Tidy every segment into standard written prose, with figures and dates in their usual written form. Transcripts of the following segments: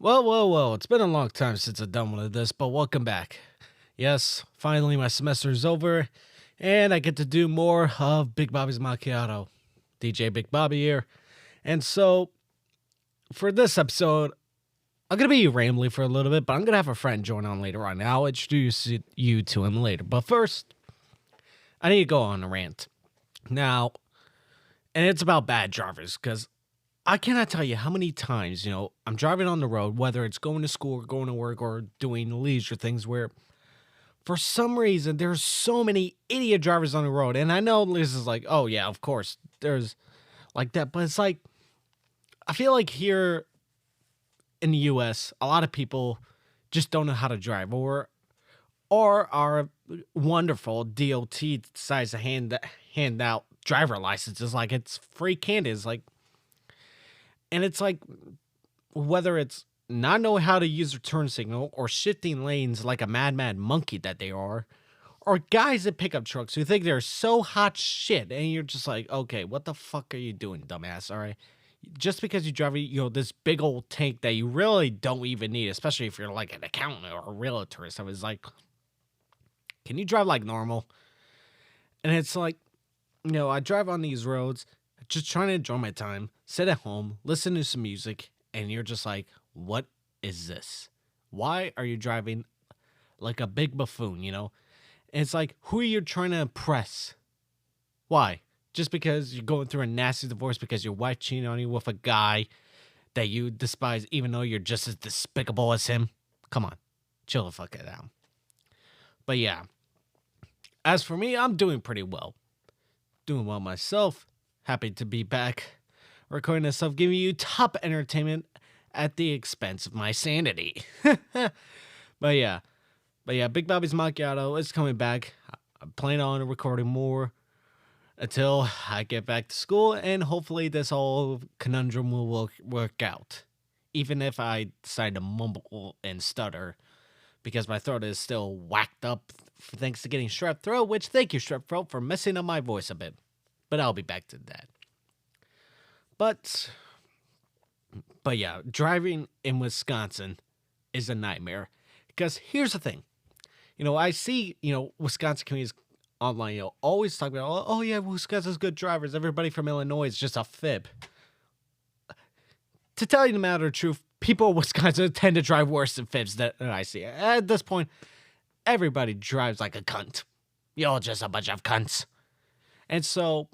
Well, it's been a long time since I've done one of this, but welcome back. Yes, finally my semester is over, and I get to do more of Big Bobby's Macchiato. DJ Big Bobby here. And so, for this episode, I'm going to be rambling for a little bit, but I'm going to have a friend join on later on. I'll introduce you to him later. But first, I need to go on a rant. Now, and it's about bad drivers, because I cannot tell you how many times, I'm driving on the road, whether it's going to school or going to work or doing leisure things where for some reason there's so many idiot drivers on the road. And I know this is like, oh yeah, of course, there's like that. But it's like, I feel like here in the US, a lot of people just don't know how to drive or are wonderful DOT decides to hand out driver licenses like it's free candy. It's like, and it's like, whether it's not knowing how to use a turn signal or shifting lanes like a mad monkey that they are, or guys in pickup trucks who think they're so hot shit, and you're just like, okay, what the fuck are you doing, dumbass? All right, just because you drive, this big old tank that you really don't even need, especially if you're like an accountant or a realtor. So it's like, can you drive like normal? And it's like, I drive on these roads just trying to enjoy my time, sit at home, listen to some music, and you're just like, what is this? Why are you driving like a big buffoon, And it's like, who are you trying to impress? Why? Just because you're going through a nasty divorce because your wife cheated on you with a guy that you despise, even though you're just as despicable as him? Come on, chill the fuck out. But yeah, as for me, I'm doing pretty well. Doing well myself. Happy to be back recording this stuff, giving you top entertainment at the expense of my sanity. But yeah, Big Bobby's Macchiato is coming back. I'm planning on recording more until I get back to school, and hopefully this whole conundrum will work out. Even if I decide to mumble and stutter, because my throat is still whacked up thanks to getting strep throat, which thank you, strep throat, for messing up my voice a bit. But I'll be back to that. But yeah, driving in Wisconsin is a nightmare. Because here's the thing. I see, Wisconsin communities online, always talk about, oh yeah, Wisconsin's good drivers. Everybody from Illinois is just a fib. To tell you the matter of truth, people in Wisconsin tend to drive worse than fibs that I see. At this point, everybody drives like a cunt. You're just a bunch of cunts. And so,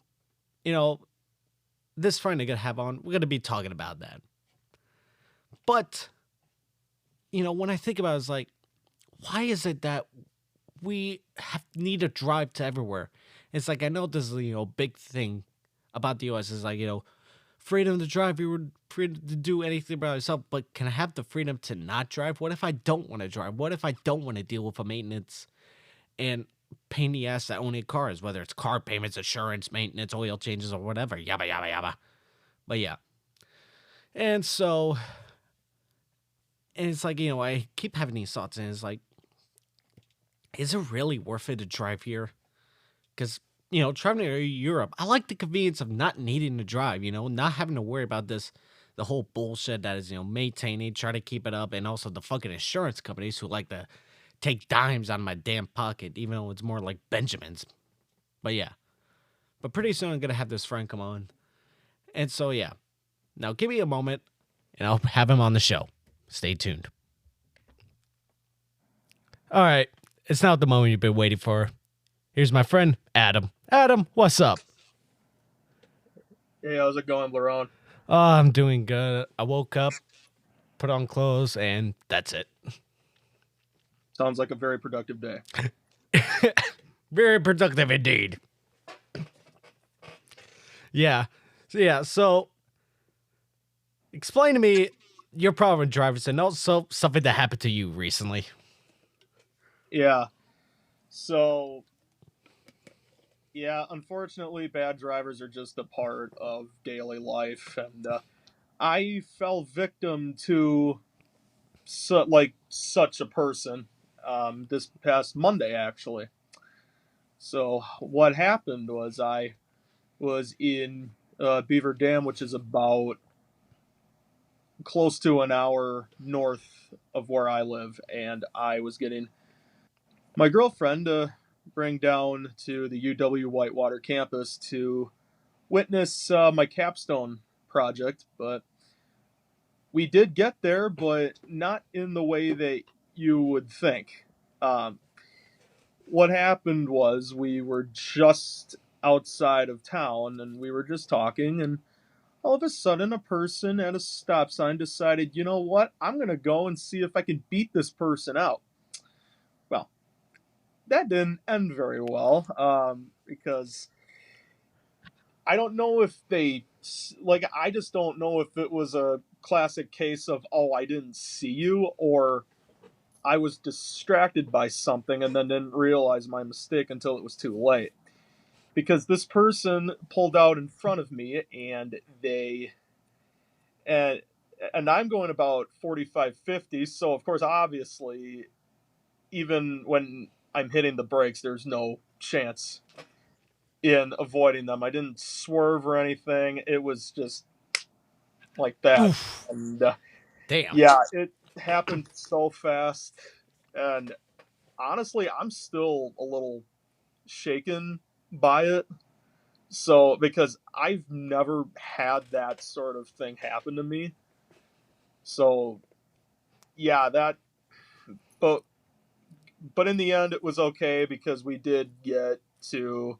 this friend I'm going to have on, we're going to be talking about that. But, when I think about it, it's like, why is it that we need to drive to everywhere? It's like, I know this is, big thing about the U.S. is like, freedom to drive, you were free to do anything about yourself, but can I have the freedom to not drive? What if I don't want to drive? What if I don't want to deal with a maintenance and pain in the ass that owning cars, whether it's car payments, insurance, maintenance, oil changes, or whatever, yabba, yabba, yabba. But yeah. And so, and it's like, I keep having these thoughts, and it's like, is it really worth it to drive here? Because, traveling to Europe, I like the convenience of not needing to drive, not having to worry about the whole bullshit that is, maintaining, try to keep it up, and also the fucking insurance companies who like to take dimes out of my damn pocket, even though it's more like Benjamin's. But yeah. But pretty soon I'm going to have this friend come on. And so, yeah. Now give me a moment, and I'll have him on the show. Stay tuned. All right. It's now the moment you've been waiting for. Here's my friend, Adam. Adam, what's up? Hey, how's it going, Laron? Oh, I'm doing good. I woke up, put on clothes, and that's it. Sounds like a very productive day. Very productive indeed. Yeah. So explain to me your problem with drivers and also something that happened to you recently. Yeah. So, unfortunately, bad drivers are just a part of daily life, and I fell victim to such a person this past Monday, actually. So, what happened was I was in Beaver Dam, which is about close to an hour north of where I live, and I was getting my girlfriend to bring down to the UW Whitewater campus to witness my capstone project. But we did get there, but not in the way that you would think. Um, what happened was we were just outside of town and we were just talking, and all of a sudden a person at a stop sign decided, you know what, I'm going to go and see if I can beat this person out. Well, that didn't end very well, because I don't know if they, like, I just don't know if it was a classic case of, oh, I didn't see you, or I was distracted by something and then didn't realize my mistake until it was too late. Because this person pulled out in front of me, and and and I'm going about 45, 50. So of course, obviously, even when I'm hitting the brakes, there's no chance in avoiding them. I didn't swerve or anything. It was just like that. Oof. And Damn. yeah, it happened so fast. And honestly, I'm still a little shaken by it. So, because I've never had that sort of thing happen to me. So, yeah, but but in the end, it was okay because we did get to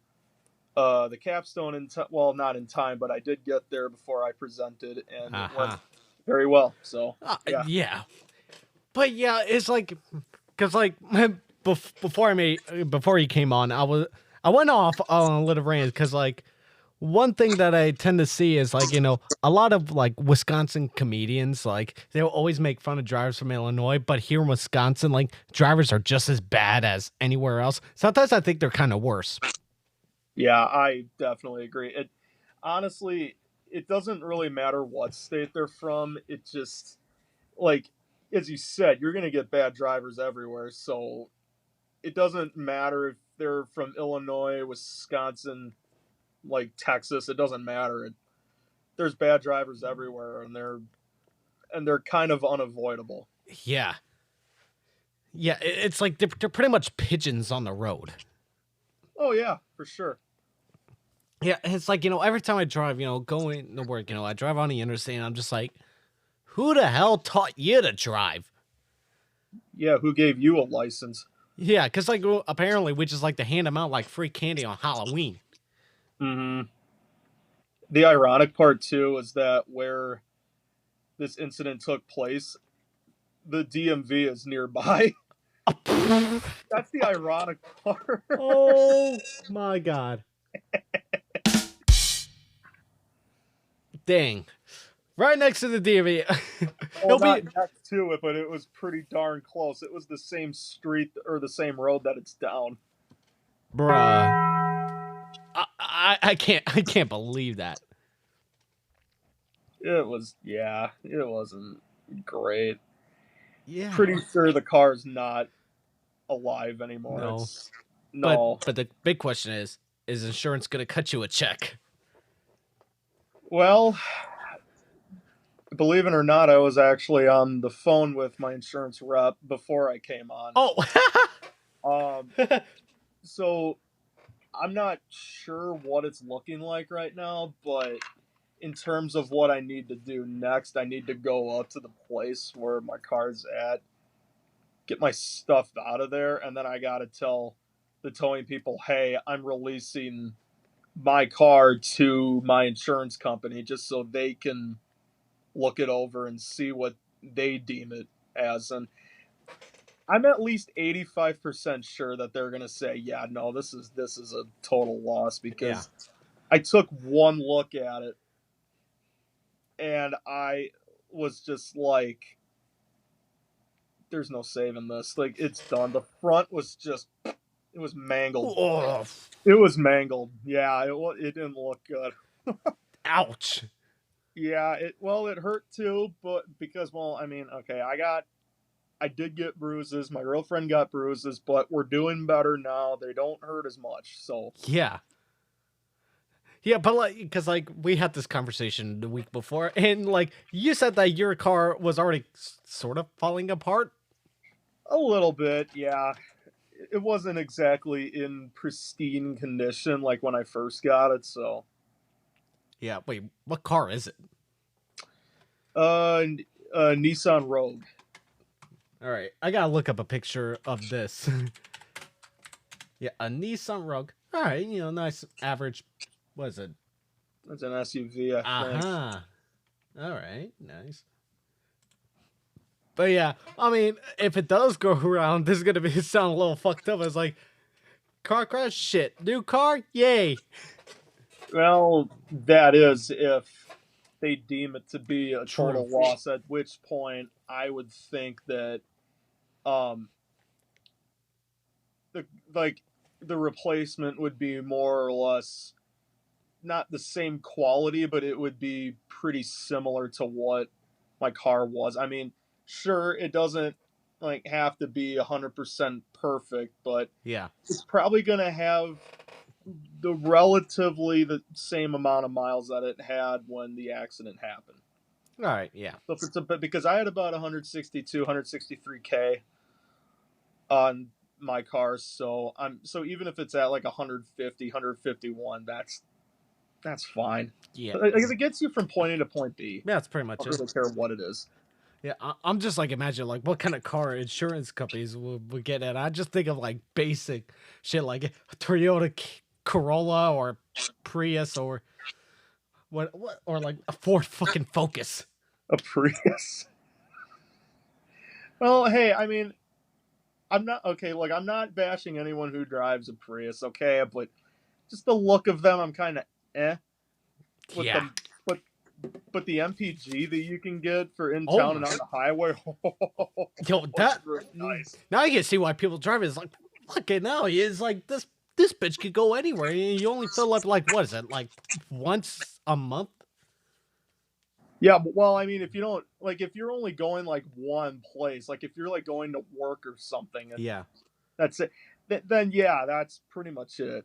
the capstone in time. Well, not in time, but I did get there before I presented, and it went Uh-huh. very well. So, yeah. Yeah. But yeah, it's like, cause like before he came on, I went off on a little rant because like one thing that I tend to see is like a lot of like Wisconsin comedians like they'll always make fun of drivers from Illinois, but here in Wisconsin, like drivers are just as bad as anywhere else. Sometimes I think they're kind of worse. Yeah, I definitely agree. It honestly, it doesn't really matter what state they're from. It just, like, as you said, you're gonna get bad drivers everywhere. So it doesn't matter if they're from Illinois, Wisconsin, like Texas. It doesn't matter. There's bad drivers everywhere, and they're kind of unavoidable. Yeah, yeah, it's like they're pretty much pigeons on the road. Oh yeah, for sure. Yeah, it's like every time I drive, going to work, I drive on the interstate, and I'm just like, who the hell taught you to drive? Yeah, who gave you a license? Yeah, because like apparently we just like to hand them out like free candy on Halloween. Mm-hmm. The ironic part too is that where this incident took place, the DMV is nearby. That's the ironic part. Oh my god. Dang. Right next to the DV. Well, It'll be not next to it, but it was pretty darn close. It was the same street or the same road that it's down. bruh. I can't believe that. It was, yeah, it wasn't great. Yeah. Pretty sure the car's not alive anymore. No. It's But no. but the big question is insurance gonna cut you a check? Well, believe it or not, I was actually on the phone with my insurance rep before I came on. Oh. Um, so I'm not sure what it's looking like right now, but in terms of what I need to do next, I need to go up to the place where my car's at, get my stuff out of there, and then I got to tell the towing people, hey, I'm releasing my car to my insurance company just so they can look it over and see what they deem it as. And I'm at least 85% sure that they're going to say, yeah, no, this is a total loss, Yeah. because I took one look at it and I was just like, there's no saving this. Like, it's done. The front was just, it was mangled. Oh, It was mangled. Yeah, it didn't look good. ouch. Yeah, it hurt too, but because, well, I mean, okay, I did get bruises. My girlfriend got bruises, but we're doing better now. They don't hurt as much. So, Yeah. Yeah, but like, because like we had this conversation the week before, and like you said that your car was already sort of falling apart. A little bit, yeah. It wasn't exactly in pristine condition like when I first got it, so Yeah, wait, what car is it? uh, Nissan Rogue. All right, I gotta look up a picture of this. Yeah, a Nissan Rogue. All right, nice average. What is it? It's an SUV, I think. Uh-huh. All right, nice. But yeah, I mean, if it does go around, this is gonna be sound a little fucked up. It's like car crash, shit. New car, yay. Well, that is if they deem it to be a True. total loss, at which point I would think that um the like the replacement would be more or less not the same quality, but it would be pretty similar to what my car was. I mean, sure, it doesn't like have to be 100% perfect, but Yeah. it's probably going to have the relatively the same amount of miles that it had when the accident happened. All right. Yeah. So if it's a bit because I had about 162, 163k on my car, so even if it's at like 150, 151, that's fine. Yeah. Because it gets you from point A to point B. Yeah, that's pretty I much don't it. really care what it is. Yeah, I'm just like imagine like what kind of car insurance companies would get at. I just think of like basic shit like a Toyota Corolla or Prius or what or like a Ford fucking Focus. A Prius. Well, hey, I mean, I'm not okay. Like, I'm not bashing anyone who drives a Prius, okay? But just the look of them, I'm kind of eh with Yeah. them. But the MPG that you can get for in Oh town and my. on the highway, Yo, that's that really nice. now you can see why people drive it. It's like fucking now. It's like this bitch could go anywhere. You only fill up like what is it like once a month? Yeah, but, well, I mean, if you don't like, if you're only going like one place, like if you're like going to work or something, and Yeah. that's it, then yeah, that's pretty much it.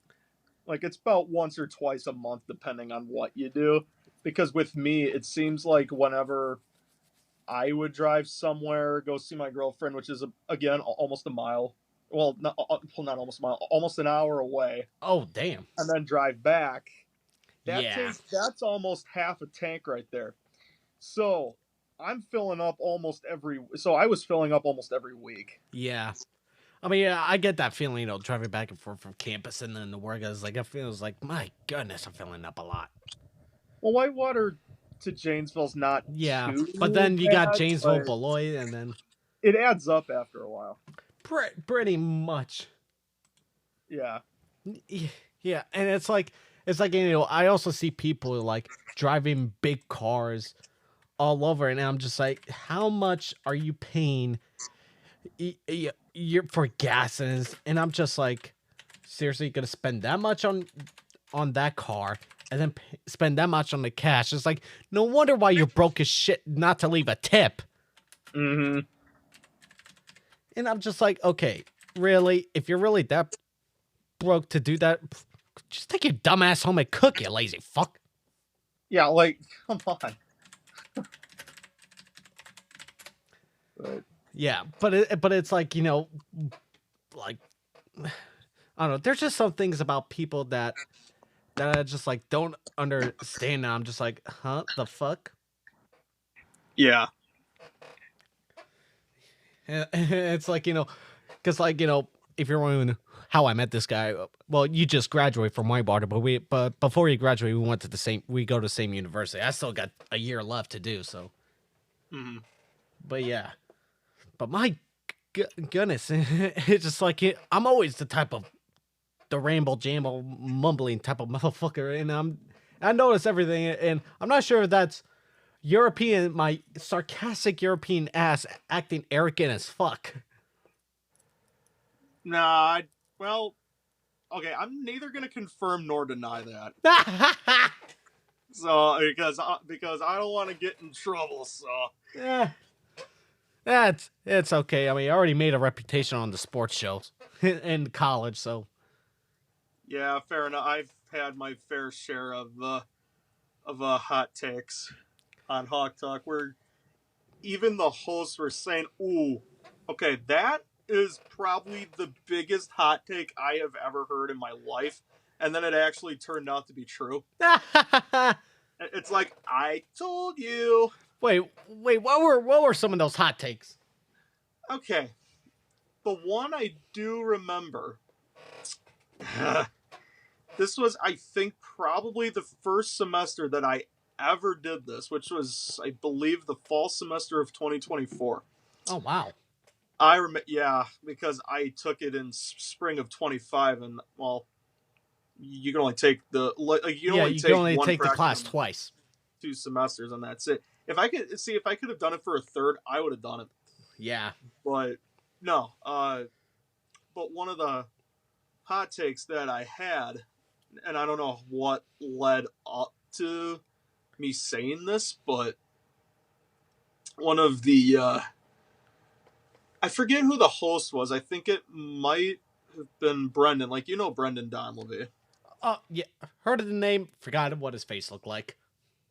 Like it's about once or twice a month, depending on what you do. Because with me, it seems like whenever I would drive somewhere, go see my girlfriend, which is again almost a mile. Well, not almost a mile, almost an hour away, Oh damn. and then drive back. Yeah. That's almost half a tank right there. So I'm filling up almost every. So I was filling up almost every week. Yeah. I mean, yeah, I get that feeling, driving back and forth from campus and then to work. I was like, I feel like, my goodness, I'm filling up a lot. Well, Whitewater to Janesville's not Yeah, but too then you got bad, Janesville, but Beloit, and then it adds up after a while. pretty much, Yeah. yeah. And it's like I also see people like driving big cars all over, and I'm just like, how much are you paying? You're for gas, and I'm just like, seriously, gonna spend that much on that car and then spend that much on the cash? It's like, no wonder why you're broke as shit not to leave a tip. Mm-hmm. And I'm just like, okay, really? If you're really that broke to do that, just take your dumb ass home and cook, you lazy fuck. Yeah, like, come on. But Yeah, but it's like, like I don't know. There's just some things about people that I just like don't understand. Now I'm just like, huh, the fuck. yeah. And it's like, because like if you're wondering how I met this guy, well, you just graduated from Whitewater, but before you graduated, we go to the same university. I still got a year left to do so. Mm-hmm. But yeah, but my goodness, it's just like I'm always the type of the ramble jamble mumbling type of motherfucker, and I notice everything, and I'm not sure if that's European, my sarcastic European ass acting arrogant as fuck. Nah, well, okay, I'm neither going to confirm nor deny that. So, because I don't want to get in trouble, so. Yeah, it's okay. I mean, I already made a reputation on the sports shows in college, so Yeah, fair enough. I've had my fair share of hot takes on Hawk Talk where even the hosts were saying, "Ooh, okay, that is probably the biggest hot take I have ever heard in my life," and then it actually turned out to be true. It's like, I told you. wait, what were some of those hot takes? Okay, the one I do remember. This was, I think, probably the first semester that I ever did this, which was, I believe, the fall semester of 2024. Oh wow. I remember, yeah, because I took it in spring of 25, and well, you can only take you Yeah, only you can take only one take the fraction class of twice. 2 semesters, and that's it. If I could have done it for a third, I would have done it. Yeah. But no, but one of the hot takes that I had, and I don't know what led up to me saying this, but one of the I forget who the host was. I think it might have been Brendan. Like, you know Brendan Donlevy. Oh yeah, heard of the name, forgot what his face looked like.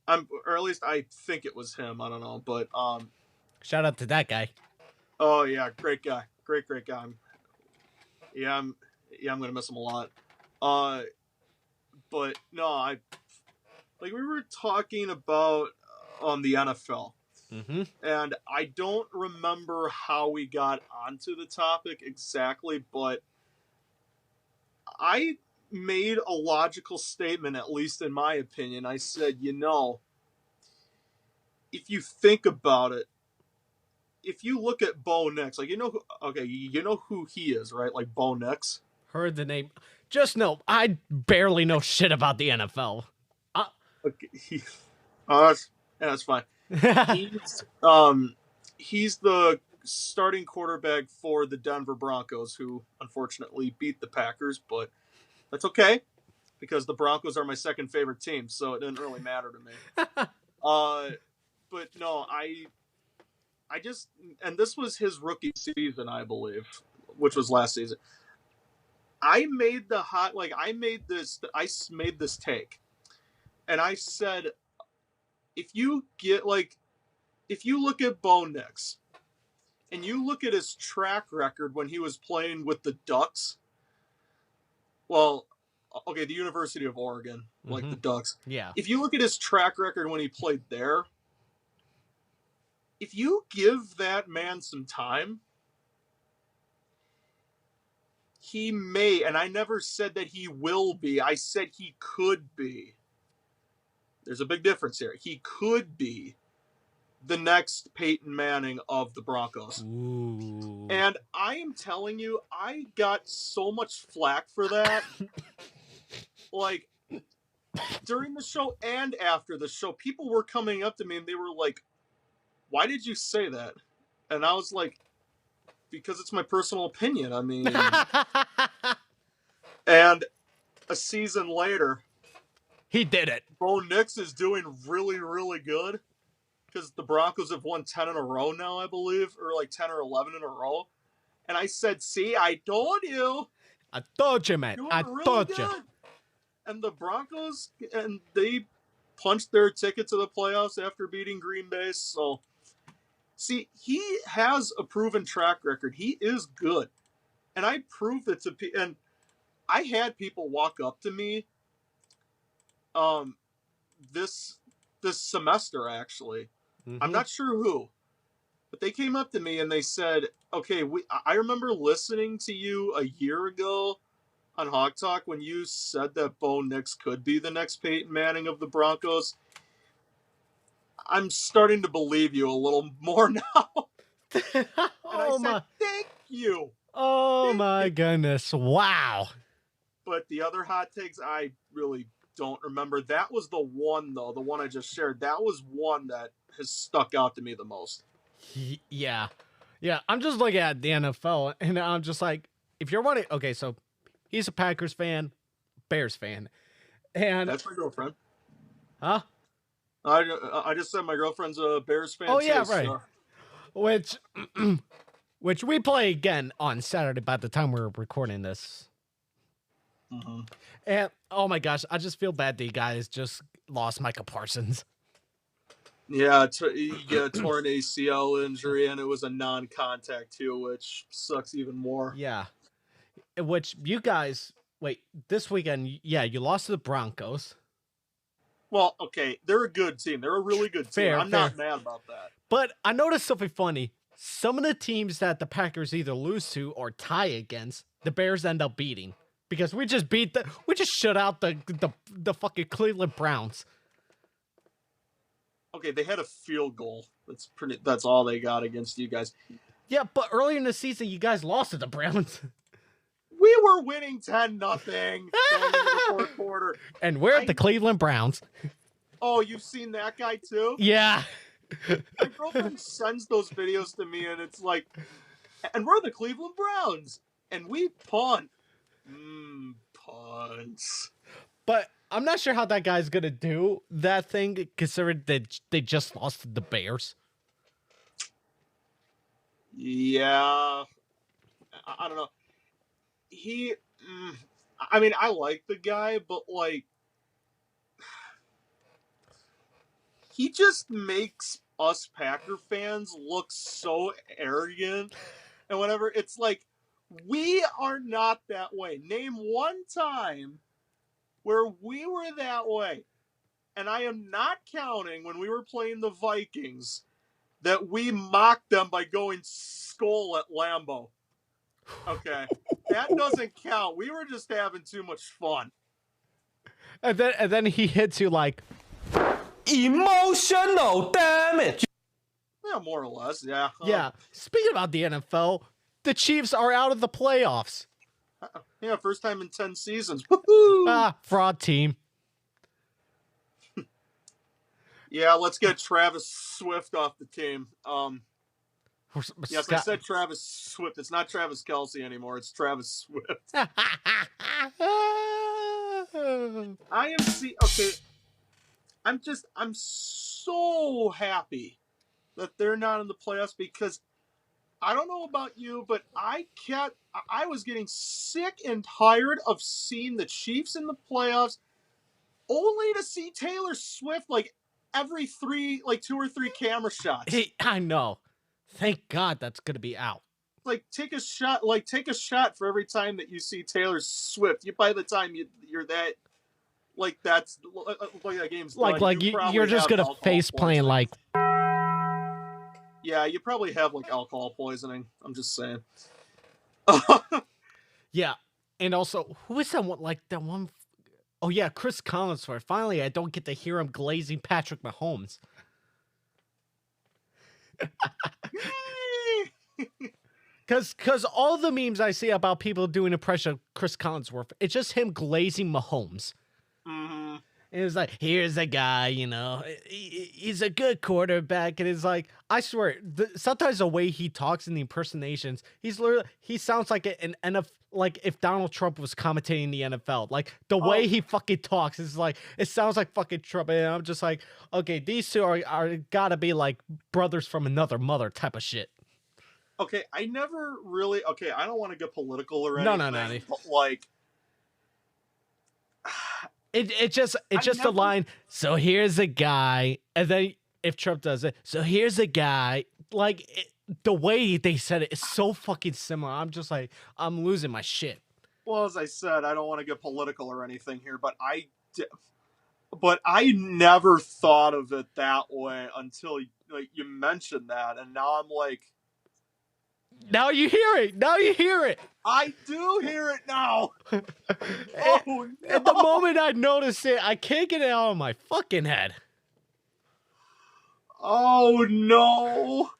Or at least I think it was him. I don't know, but Shout out to that guy. oh yeah, great guy, great guy. Yeah, I'm gonna miss him a lot. Uh, but no, I like we were talking about the NFL. Mm-hmm. And I don't remember how we got onto the topic exactly, but I made a logical statement, at least in my opinion. I said, if you think about it, if you look at Bo Nix, like, you know who he is, right? Like Bo Nix. Heard the name. Just know I barely know shit about the NFL. Okay, that's fine. He's the starting quarterback for the Denver Broncos, who unfortunately beat the Packers, but that's okay because the Broncos are my second favorite team, so it didn't really matter to me. But no, I just, and this was his rookie season, I believe, which was last season. I made this take, and I said, if you look at Bo Nix, and you look at his track record when he was playing with the Ducks, well, okay, the University of Oregon, like the Ducks. Yeah. If you look at his track record when he played there, if you give that man some time, he may, and I never said that he will be, I said he could be. There's a big difference here. He could be the next Peyton Manning of the Broncos. Ooh. And I am telling you, I got so much flack for that. Like, during the show and after the show, people were coming up to me and they were like, why did you say that? And I was like, because it's my personal opinion. I mean, and a season later, he did it. Bo Nix is doing really, really good because the Broncos have won 10 in a row now, I believe, or like 10 or 11 in a row. And I said, see, I told you. I told you, man. I Really told good. you. And the Broncos, and they punched their ticket to the playoffs after beating Green Bay. So, see, he has a proven track record. He is good. And I proved it to people. And I had people walk up to me this semester, actually. Mm-hmm. I'm not sure who. But they came up to me and they said, okay, I remember listening to you a year ago on Hawk Talk when you said that Bo Nix could be the next Peyton Manning of the Broncos. I'm starting to believe you a little more now. And I said, thank you. Oh my goodness. Wow. But the other hot takes, I really don't remember. That was the one, though, the one I just shared. That was one that has stuck out to me the most. Yeah. Yeah. I'm just looking at the NFL and I'm just like, if you're wanting, okay, so he's a Packers fan, Bears fan. And that's my girlfriend. Huh? I just said my girlfriend's a Bears fan. Oh, yeah, too, right. So. Which we play again on Saturday by the time we're recording this. Mm-hmm. And oh my gosh, I just feel bad the guys just lost Micah Parsons. Yeah, you get a torn ACL injury, and it was a non-contact too, which sucks even more. Yeah. Which you guys, wait, this weekend, yeah, you lost to the Broncos. Well, okay, they're a good team. They're a really good team. Fair, I'm fair. not mad about that. But I noticed something funny. Some of the teams that the Packers either lose to or tie against, the Bears end up beating. Because we just shut out the fucking Cleveland Browns. Okay, they had a field goal. That's all they got against you guys. Yeah, but earlier in the season, you guys lost to the Browns. We were winning 10-0 going into the fourth quarter. And we're at the Cleveland Browns. Oh, you've seen that guy too? Yeah. My girlfriend sends those videos to me, and it's like, and we're the Cleveland Browns, and we punt. Punts. But I'm not sure how that guy's gonna do that thing, considering that they just lost to the Bears. Yeah, I don't know. I mean, I like the guy, but like, he just makes us Packer fans look so arrogant and whatever. It's like, we are not that way. Name one time where we were that way. And I am not counting when we were playing the Vikings that we mocked them by going skull at Lambeau. Okay. That doesn't count. We were just having too much fun. And then he hits you like emotional damage. Yeah, more or less. Yeah. Yeah. Speaking about the NFL, the Chiefs are out of the playoffs. Yeah, first time in 10 seasons. Woohoo! Fraud team. Yeah, let's get Travis Swift off the team. Yes, I said Travis Swift. It's not Travis Kelce anymore. It's Travis Swift. Okay. I'm so happy that they're not in the playoffs because I don't know about you, but I was getting sick and tired of seeing the Chiefs in the playoffs only to see Taylor Swift like every 2 or 3 camera shots. Hey, I know. Thank God that's gonna be out. Like take a shot for every time that you see Taylor Swift. By the time you're that that's like that game's done, you're just gonna face plant like. Yeah, you probably have like alcohol poisoning. I'm just saying. Yeah, and also who is that one? Like that one? Oh yeah, Chris Collinsworth. Finally, I don't get to hear him glazing Patrick Mahomes. Cause all the memes I see about people doing impression of Chris Collinsworth, it's just him glazing Mahomes. Mm-hmm. And it's like, here's a guy, he's a good quarterback. And it's like, I swear, sometimes the way he talks in the impersonations, he sounds like an NFL, like if Donald Trump was commentating the NFL. Like the way he fucking talks is like, it sounds like fucking Trump. And I'm just like, okay, these two are gotta be like brothers from another mother type of shit. Okay, I never really. Okay, I don't want to get political or anything. No. But like, It's just a line. So here's a guy, and then if Trump does it, so here's a guy. Like the way they said it is so fucking similar. I'm just like, I'm losing my shit. Well, as I said, I don't want to get political or anything here, but I never thought of it that way until you mentioned that, and now I'm like. Now you hear it. I do hear it now. Oh, no. At the moment I notice it, I can't get it out of my fucking head. Oh, no.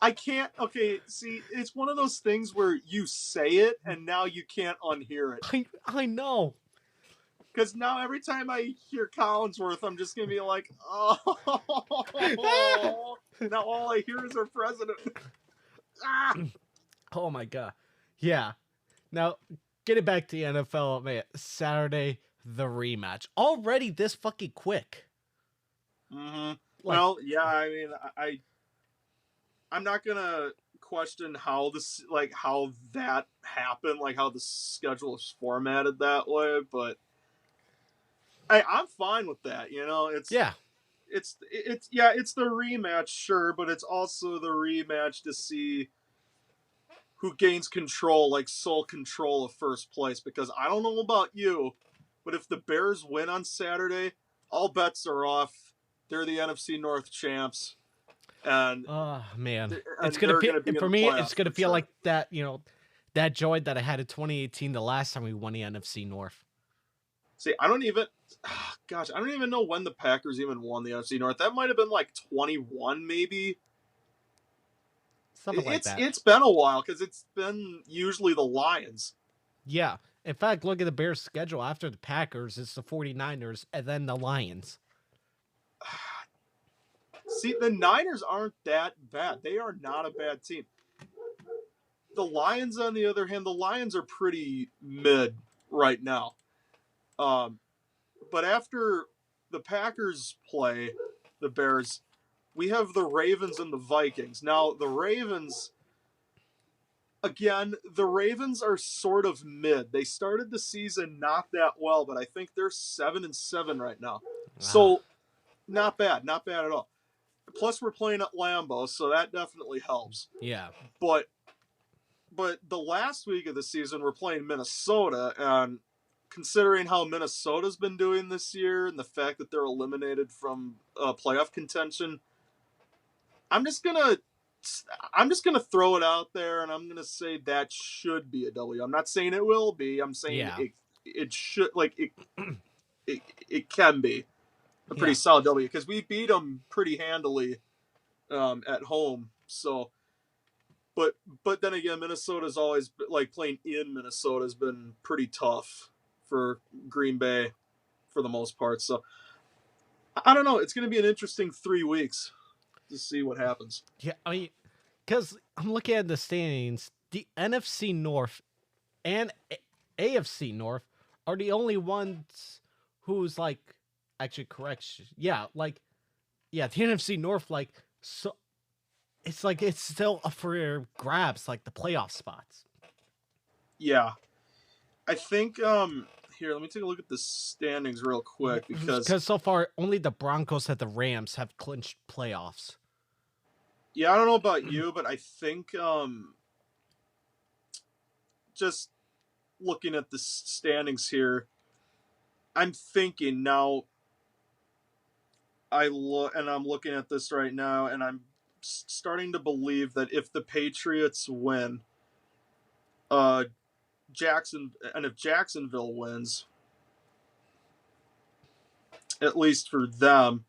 I can't. Okay, see, it's one of those things where you say it, and now you can't unhear it. I know. Because now every time I hear Collinsworth, I'm just going to be like, oh. Now all I hear is our president. Oh my God. Yeah. Now, getting back to the NFL, man, Saturday, the rematch. Already this fucking quick. Mm-hmm. Well, yeah, I mean, I'm not going to question how this, like, how that happened, like how the schedule is formatted that way, but I'm fine with that. You know, Yeah. it's the rematch, sure, but it's also the rematch to see who gains control, like sole control of first place. Because I don't know about you, but if the Bears win on Saturday, all bets are off. They're the NFC North champs, and Oh man, it's and gonna they're feel going to be in for the me. It's playoffs gonna for feel sure. like that. That joy that I had in 2018, the last time we won the NFC North. See, I don't even, gosh, I don't even know when the Packers even won the NFC North. That might have been like 21, maybe. Something like that. It's been a while because it's been usually the Lions. Yeah. In fact, look at the Bears' schedule after the Packers. It's the 49ers and then the Lions. See, the Niners aren't that bad. They are not a bad team. The Lions, on the other hand, the Lions are pretty mid right now. Um, but after the Packers play the Bears, we have the Ravens and the Vikings. Now, the Ravens, again, the Ravens are sort of mid. They started the season not that well, but I think they're 7-7 right now. Ah, So not bad, not bad at all. Plus, we're playing at Lambeau, so that definitely helps. yeah. But the last week of the season, we're playing Minnesota, and considering how Minnesota's been doing this year and the fact that they're eliminated from playoff contention, I'm just gonna throw it out there, and I'm gonna say that should be a W. I'm not saying it will be. I'm saying Yeah. it should, like it can be a pretty Yeah. solid W because we beat them pretty handily at home. So, but then again, Minnesota's always, like, playing in Minnesota has been pretty tough for Green Bay for the most part. So I don't know. It's going to be an interesting 3 weeks to see what happens. Yeah. I mean, because I'm looking at the standings, the NFC North and AFC North are the only ones who's like actually correct. Yeah, like yeah, the NFC North like so it's like it's still up for grabs like the playoff spots. Yeah, I think here, let me take a look at the standings real quick because Because so far only the Broncos and the Rams have clinched playoffs. yeah, I don't know about you, but I think just looking at the standings here, I'm thinking now. I'm looking at this right now, and I'm starting to believe that if the Patriots win, uh, if Jacksonville wins, at least for them,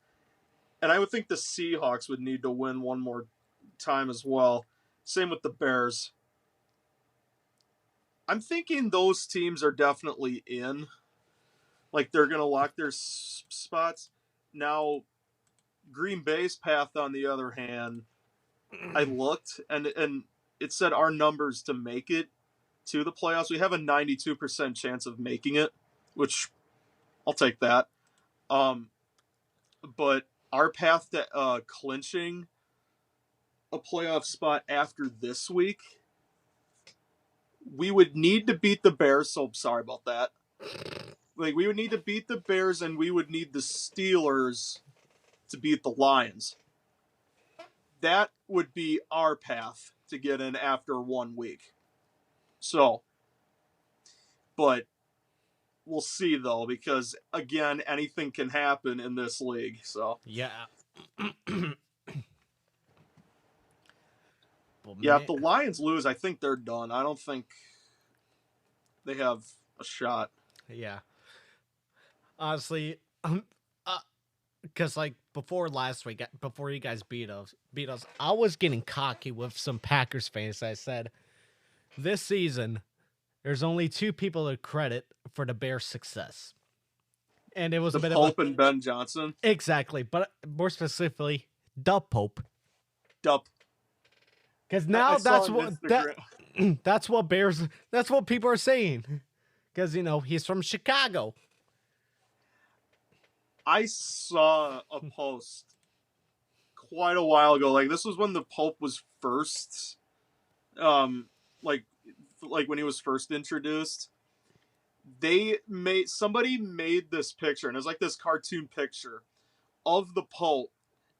and I would think the Seahawks would need to win one more time as well. Same with the Bears. I'm thinking those teams are definitely in. Like, they're going to lock their spots. Now, Green Bay's path, on the other hand, I looked, and it said our numbers to make it to the playoffs. We have a 92% chance of making it, which I'll take that. Um, but our path to clinching a playoff spot after this week, we would need to beat the Bears. So sorry about that. Like, we would need to beat the Bears, and we would need the Steelers to beat the Lions. That would be our path to get in after 1 week. So, but we'll see though, because again, anything can happen in this league. So, Yeah. Well, yeah, if man, the Lions lose, I think they're done. I don't think they have a shot. yeah. Honestly, because like before last week, before you guys beat us, I was getting cocky with some Packers fans. I said this season there's only two people to credit for the Bears' success, and it was a The bit of a Pope and Ben Johnson. exactly, but more specifically, the Pope, Dup. because I now saw that's on what that Instagram. that's what people are saying, because he's from Chicago. I saw a post quite a while ago. Like, this was when the Pope was first, um, like when he was first introduced, somebody made this picture, and it was like this cartoon picture of the Pope,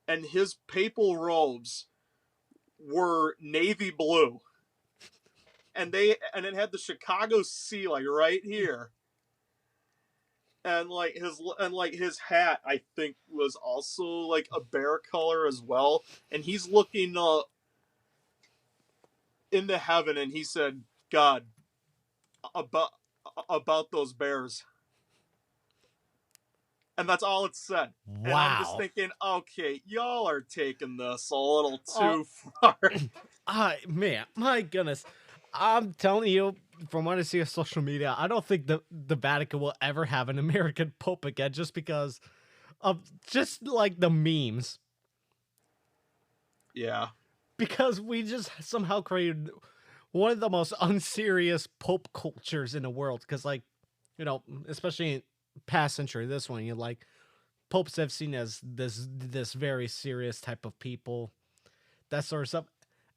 and his papal robes were navy blue, and it had the Chicago sea like right here, and his hat I think was also like a bear color as well, and he's looking into heaven, and he said, "God, about those bears," and that's all it said. And I'm just Wow. thinking, okay, y'all are taking this a little Oh, too far. man, my goodness. I'm telling you, from what I see on social media, I don't think the Vatican will ever have an American Pope again just because of just like the memes. Yeah, Because we just somehow created one of the most unserious Pope cultures in the world. Because, like, especially in past century, this one, like, popes have seen as this very serious type of people, that sort of stuff.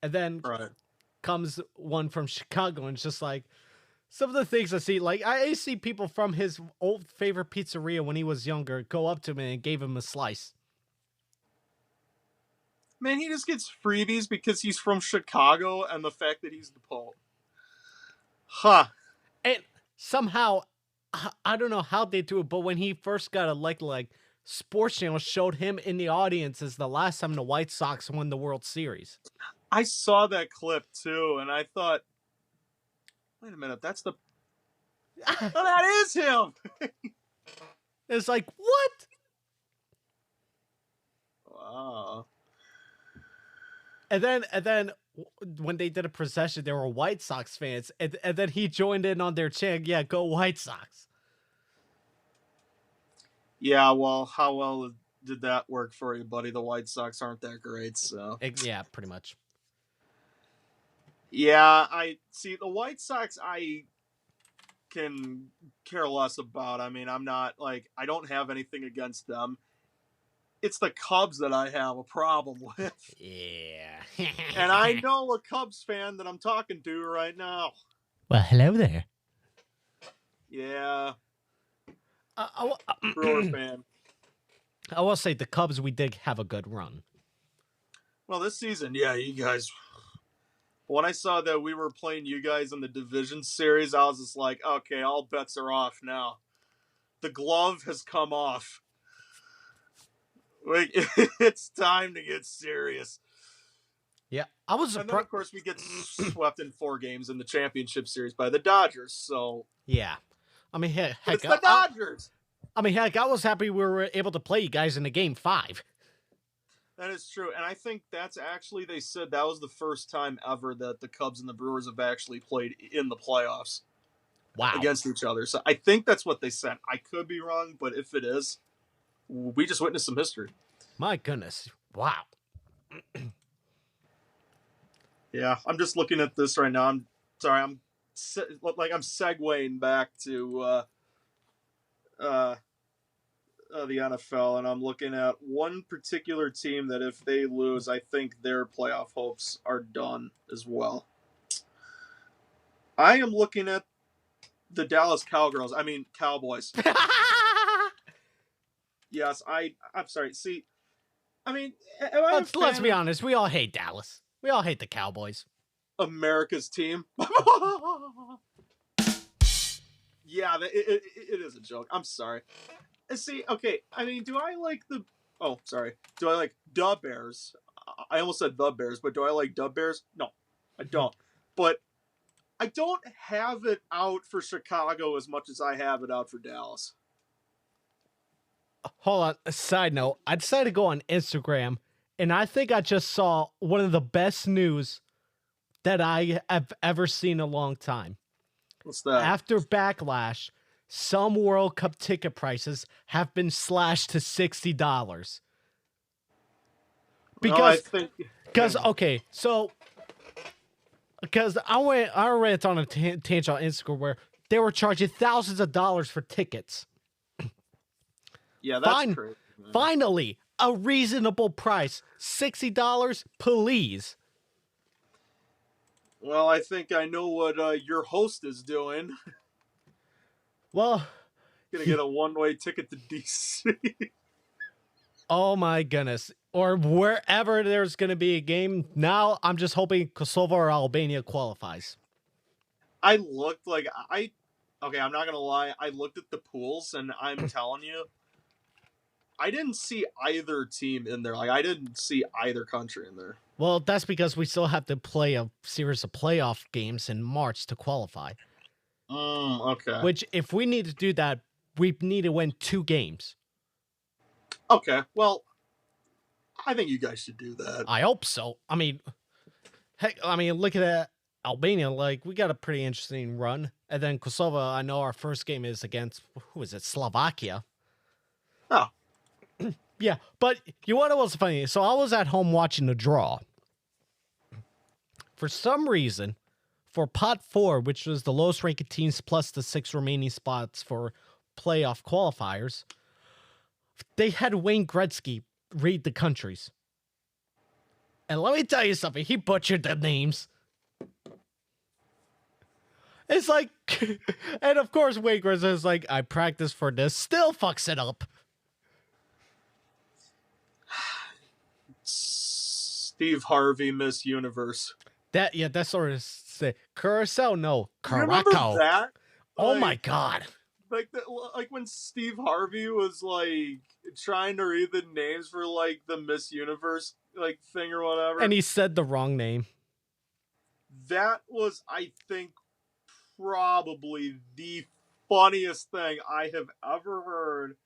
And then right. comes one from Chicago, and it's just like some of the things I see. Like I see people from his old favorite pizzeria when he was younger go up to him and gave him a slice. Man, he just gets freebies because he's from Chicago and the fact that he's the Pope. Huh. And somehow, I don't know how they do it, but when he first got elected, like Sports Channel showed him in the audience as the last time the White Sox won the World Series. I saw that clip too, and I thought, wait a minute, that's the. Oh, that is him! It's like, what? Wow. And then when they did a procession, there were White Sox fans, and then he joined in on their chant, "Yeah, go White Sox." Yeah, well, how well did that work for you, buddy? The White Sox aren't that great, so. Yeah, pretty much. Yeah, I see the White Sox. I can care less about. I mean, I'm not like I don't have anything against them. It's the Cubs that I have a problem with, Yeah. and I know a Cubs fan that I'm talking to right now. Well, hello there. Yeah, I, Brewer I, fan. I will say the Cubs, we did have a good run. Well, this season, yeah, you guys. When I saw that we were playing you guys in the division series, I was just like, okay, all bets are off now. The glove has come off. Like, it's time to get serious. Yeah, I was And then, surprised. of course, we get swept in 4 games in the championship series by the Dodgers. So, Yeah, I mean, heck, but heck it's the Dodgers. I was happy we were able to play you guys in the game 5. That is true. And I think that's actually, they said that was the first time ever that the Cubs and the Brewers have actually played in the playoffs Wow, against each other. So I think that's what they said. I could be wrong, but if it is, we just witnessed some history. my goodness, wow. Yeah, I'm just looking at this right now. I'm sorry. I'm segueing back to the NFL, and I'm looking at one particular team that if they lose, I think their playoff hopes are done as well. I am looking at the Dallas Cowgirls. I mean Cowboys. Yes, I'm sorry. See, I mean, am I a Let's fan be of honest. We all hate Dallas. We all hate the Cowboys. America's team? Yeah, it is a joke. I'm sorry. See, okay. I mean, do I like the? Oh, sorry. Do I like the Bears? I almost said the Bears, but do I like the Bears? No, I don't. But I don't have it out for Chicago as much as I have it out for Dallas. Hold on. A side note: I decided to go on Instagram, and I think I just saw one of the best news that I have ever seen in a long time. What's that? After backlash, some World Cup ticket prices have been slashed to $60. Well, I Because, think. because okay, so because I read it on a tangent on Instagram where they were charging thousands of dollars for tickets. Yeah, that's Fine, crazy. Man. finally, a reasonable price, $60, please. Well, I think I know what your host is doing. Well, Gonna get a one-way ticket to DC. oh my goodness. Or wherever there's going to be a game. Now I'm just hoping Kosovo or Albania qualifies. I looked like I. Okay, I'm not gonna lie. I looked at the pools, and I'm telling you, I didn't see either team in there. Like I didn't see either country in there. Well, that's because we still have to play a series of playoff games in March to qualify. Okay. Which, if we need to do that, we need to win 2 games. Okay. Well, I think you guys should do that. I hope so. I mean, heck, look at Albania. Like, we got a pretty interesting run. And then Kosovo, I know our first game is against, who is it, Slovakia. Oh. Yeah, but you want to know what's funny? So I was at home watching the draw. For some reason, for pot 4, which was the lowest ranked teams plus the 6 remaining spots for playoff qualifiers, they had Wayne Gretzky read the countries. And let me tell you something, he butchered the names. It's like, and of course Wayne Gretzky is like, I practiced for this, still fucks it up. Steve Harvey, Miss Universe. That's sort of say Curacao, no, Remember Caraco. that? Oh my god! Like when Steve Harvey was like trying to read the names for like the Miss Universe like thing or whatever, And he said the wrong name. That was, I think, probably the funniest thing I have ever heard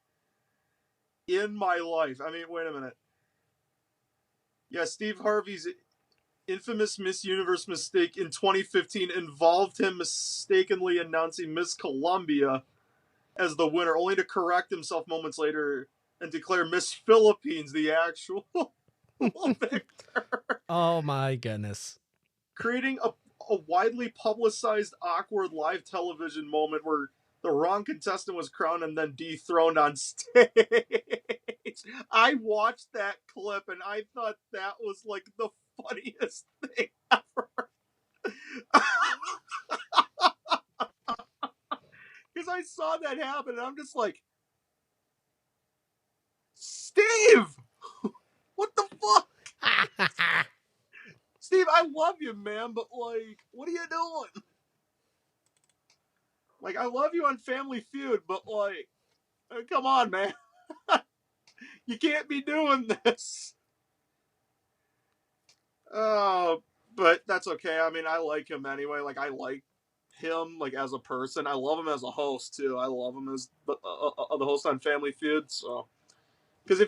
in my life. I mean, wait a minute. Yeah, Steve Harvey's infamous Miss Universe mistake in 2015 involved him mistakenly announcing Miss Columbia as the winner, only to correct himself moments later and declare Miss Philippines the actual victor. Oh my goodness. Creating a widely publicized awkward live television moment where the wrong contestant was crowned and then dethroned on stage. I watched that clip and I thought that was like the funniest thing ever. Because I saw that happen and I'm just like, Steve! What the fuck? Steve, I love you, man, but like, what are you doing? Like, I love you on Family Feud, but like, come on, man. You can't be doing this. But that's okay. I mean, I like him anyway. Like, I like him like as a person. I love him as a host too. I love him as the host on Family Feud. So, because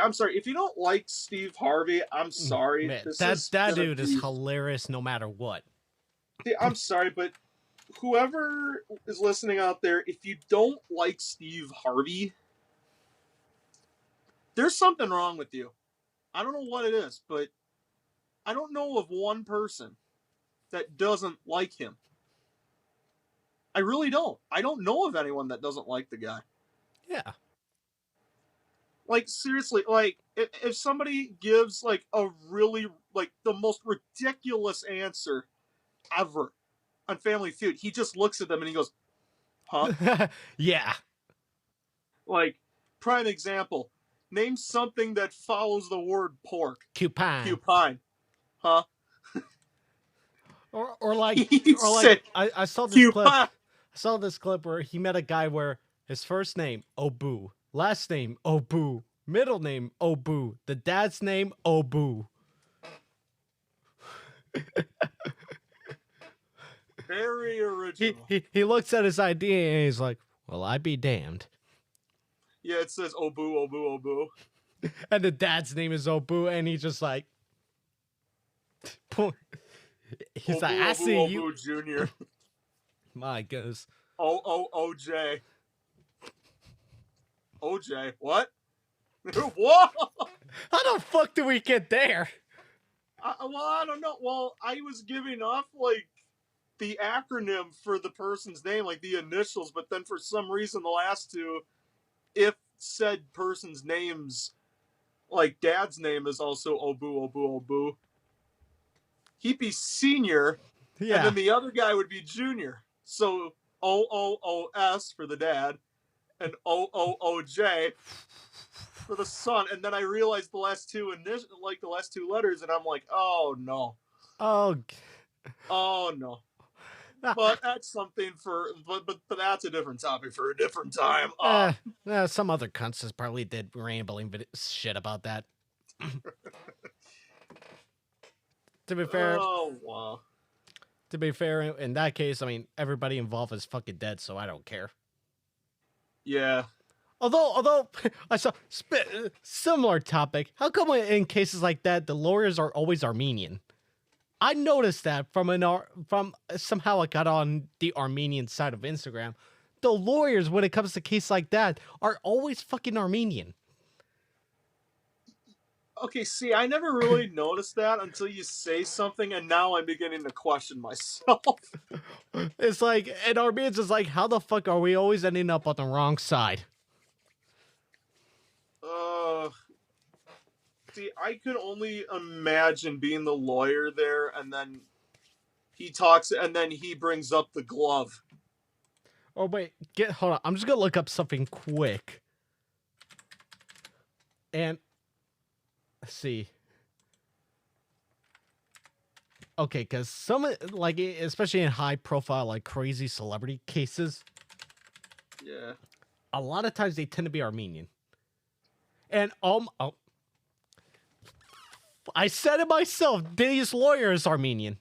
I'm sorry, if you don't like Steve Harvey, I'm sorry. Man, that dude is hilarious no matter what. I'm sorry, but whoever is listening out there, if you don't like Steve Harvey, there's something wrong with you. I don't know what it is, but I don't know of one person that doesn't like him. I really don't. I don't know of anyone that doesn't like the guy. Yeah. Like, seriously, like, if somebody gives, like, a really, like, the most ridiculous answer ever on Family Feud, he just looks at them and he goes, huh? Yeah. Like, prime example, name something that follows the word pork. Cupine. Cupine. Huh? Or like, I saw this Cupine. clip. I saw this clip where he met a guy where his first name, Obu. Last name, Obu. Middle name, Obu. The dad's name, Obu. Very original. He looks at his ID and he's like, well, I be damned. Yeah, it says Obu, Obu, Obu. And the dad's name is Obu, and he's just like, he's Obu, like, I Obu, see Obu you. Jr. My goodness. OJ. OJ. What? Whoa! How the fuck do we get there? Well, I don't know. Well, I was giving off, like, the acronym for the person's name, like the initials, but then for some reason the last two, if said person's name's, like, dad's name is also Obu, Obu, Obu, he'd be Senior, And Yeah. then the other guy would be Junior. So OOOS for the dad, and OOOJ for the son. And then I realized the last two the last two letters, and I'm like, oh no, Oh. oh no. But that's something but that's a different topic for a different time. Uh, some other cunts just probably did rambling shit about that. To be fair, Oh wow. in that case, I mean, everybody involved is fucking dead, so I don't care. Yeah. Although I saw similar topic. How come in cases like that the lawyers are always Armenian? I noticed that from somehow I got on the Armenian side of Instagram. The lawyers, when it comes to cases like that, are always fucking Armenian. Okay, see, I never really noticed that until you say something, and now I'm beginning to question myself. It's like, and Armenians is like, how the fuck are we always ending up on the wrong side? See, I could only imagine being the lawyer there, and then he talks, and then he brings up the glove. Oh wait, hold on. I'm just gonna look up something quick. And let's see. Okay, because some like especially in high profile like crazy celebrity cases, Yeah. a lot of times they tend to be Armenian. And I said it myself. Diddy's lawyer is Armenian.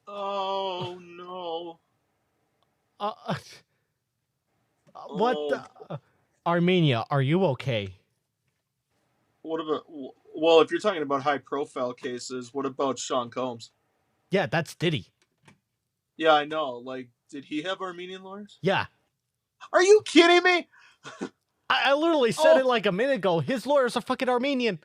Oh no. Uh, what? Oh, Armenia, are you okay? what about? Well, if you're talking about high profile cases, what about Sean Combs? Yeah, that's Diddy. Yeah, I know. Like, did he have Armenian lawyers? Yeah. Are you kidding me? I literally said it like a minute ago. His lawyers are fucking Armenian.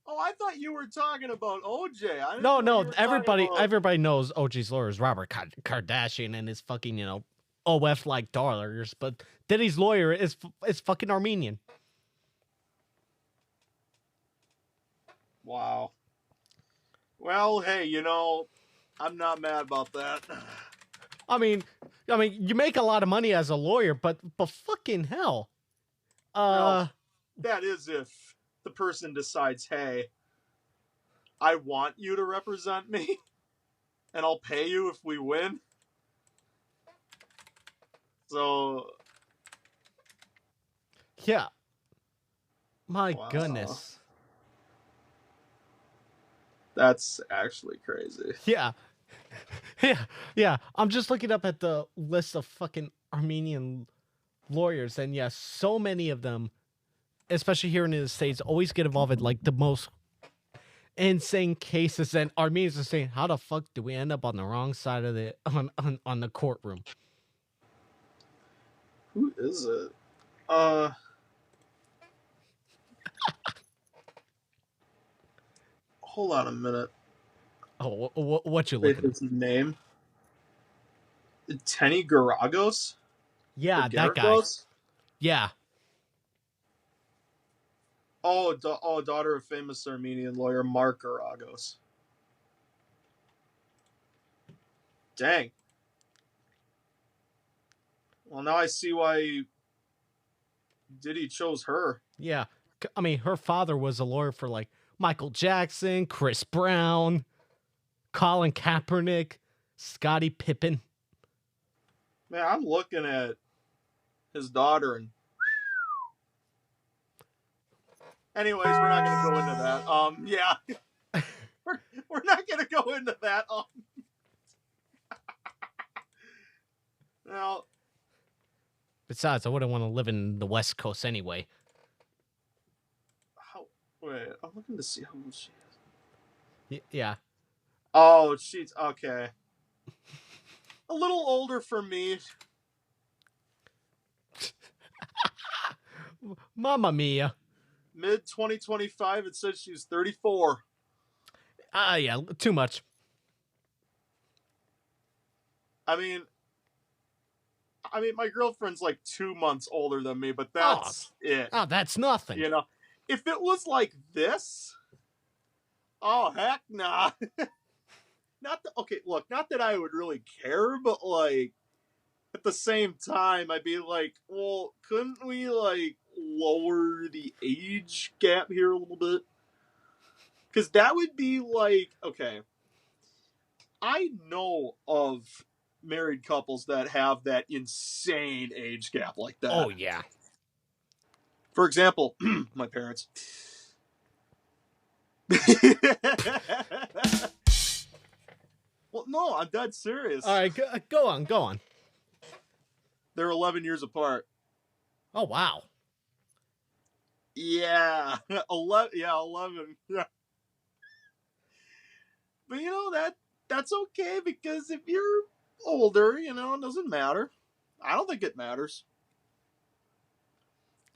Oh, I thought you were talking about OJ. I didn't No, know you were talking about... everybody knows OG's lawyer is Robert Kardashian and his fucking, OF like dollars, but Diddy's lawyer is fucking Armenian. Wow. Well, hey, I'm not mad about that. I mean, you make a lot of money as a lawyer, but fucking hell. Well, that is if the person decides, hey, I want you to represent me, and I'll pay you if we win. So, yeah. My goodness. That's actually crazy. Yeah. Yeah. I'm just looking up at the list of fucking Armenian lawyers, and yes, so many of them, especially here in the States, always get involved in like the most insane cases, and Armenians are saying, how the fuck do we end up on the wrong side of the on the courtroom? Who is it? Hold on a minute. Oh, what you Wait, looking at? his name? Tenny Garagos? Yeah, that guy. Yeah. Oh, daughter of famous Armenian lawyer Mark Garagos. Dang. Well, now I see why Diddy chose her. Yeah. I mean, her father was a lawyer for like Michael Jackson, Chris Brown, Colin Kaepernick, Scottie Pippen. Man, I'm looking at his daughter, and anyways, we're not going to go into that. Yeah. we're not going to go into that. Now, besides, I wouldn't want to live in the West Coast anyway. Wait, I'm looking to see how old she is. Yeah. Oh, she's okay. A little older for me. Mamma mia. Mid 2025, it says she's 34. Yeah, too much. I mean, my girlfriend's like 2 months older than me, but that's it. Oh, that's nothing. If it was like this, Oh heck nah. Not that, okay, look, not that I would really care, but like at the same time, I'd be like, well, couldn't we like lower the age gap here a little bit? Because that would be like, okay, I know of married couples that have that insane age gap like Oh that. yeah. For example, my parents. Well, no, I'm dead All serious. right, go on, go on. They're 11 years apart. Oh wow. Yeah, 11. Yeah, 11. Yeah, but that's okay because if you're older, it doesn't matter. I don't think it matters.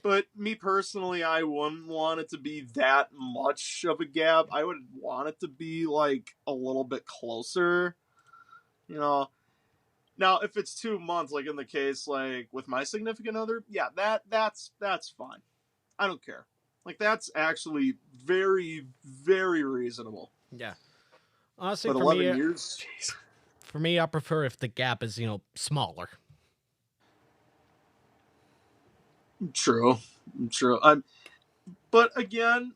But me personally, I wouldn't want it to be that much of a gap. I would want it to be like a little bit closer. You know. Now, if it's 2 months, like in the case like with my significant other, yeah, that's fine. I don't care. Like that's actually very very reasonable. Yeah. Honestly, But 11 years, jeez. for me, I prefer if the gap is smaller. True, true. But again,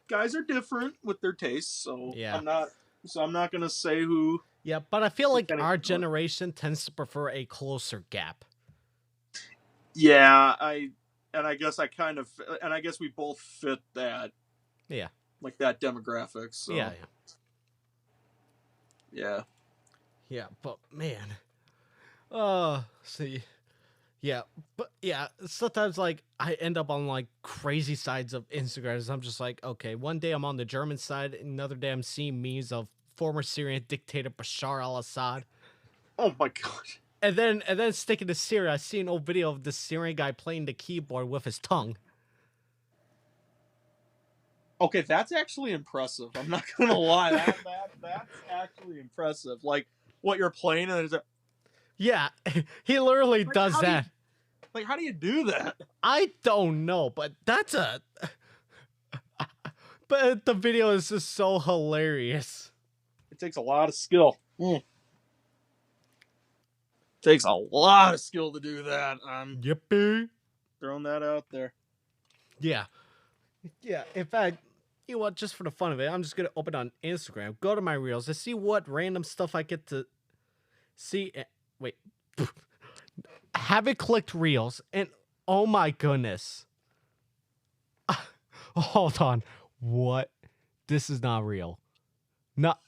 guys are different with their tastes, so Yeah. I'm not gonna say who. Yeah, but I feel like Kind of, our generation tends to prefer a closer gap. yeah, I guess I guess we both fit that Yeah. like that demographic. Yeah, So yeah. yeah, Yeah, but man. See. Yeah, but yeah, sometimes like I end up on like crazy sides of Instagram. I'm just like, okay, one day I'm on the German side, another day I'm seeing memes of former Syrian dictator Bashar al-Assad. oh my god. And then sticking to Syria, I see an old video of the Syrian guy playing the keyboard with his tongue. Okay, that's actually impressive. I'm not gonna lie. That's actually impressive. Like what you're playing, and Yeah, he literally like does that. how do you do that? I don't know, but that's a. But the video is just so hilarious. It takes a lot of skill. Takes a lot of skill to do that. I'm Yippee. throwing that out there. Yeah. Yeah. In fact, you know what? Just for the fun of it, I'm just gonna open on Instagram, go to my reels, and see what random stuff I get to see. Wait, haven't clicked reels, and oh my goodness, hold on, what? This is not real. Not.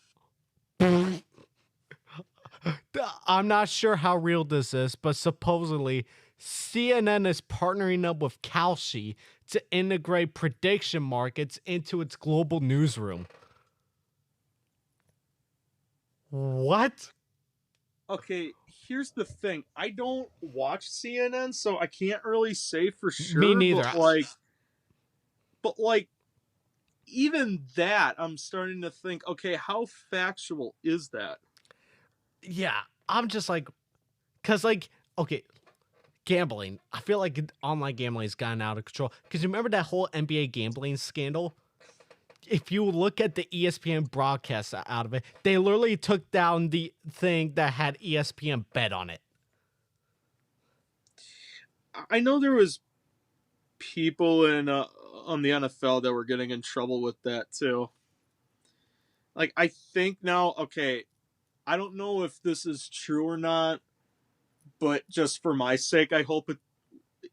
I'm not sure how real this is, but supposedly CNN is partnering up with Kalshi to integrate prediction markets into its global newsroom. What? Okay, here's the thing. I don't watch CNN, so I can't really say for Me sure. neither. But like, even that, I'm starting to think. Okay, how factual is that? Yeah, I'm just like, cause like, okay, gambling. I feel like online gambling has gotten out of control. Cause you remember that whole NBA gambling scandal? If you look at the ESPN broadcast out of it, they literally took down the thing that had ESPN bet on it. I know there was people in on the NFL that were getting in trouble with that too. Like, I think now. Okay, I don't know if this is true or not, but just for my sake, I hope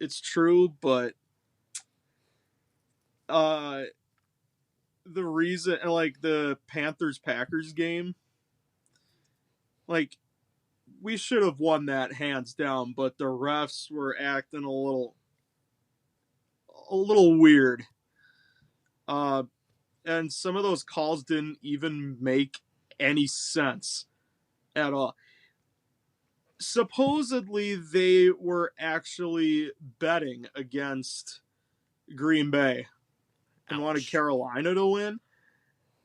it's true. But uh, the reason, like the Panthers Packers game, like we should have won that hands down, but the refs were acting a little weird. Uh, and some of those calls didn't even make any sense at all. Supposedly, they were actually betting against Green Bay and wanted Ouch. Carolina to win.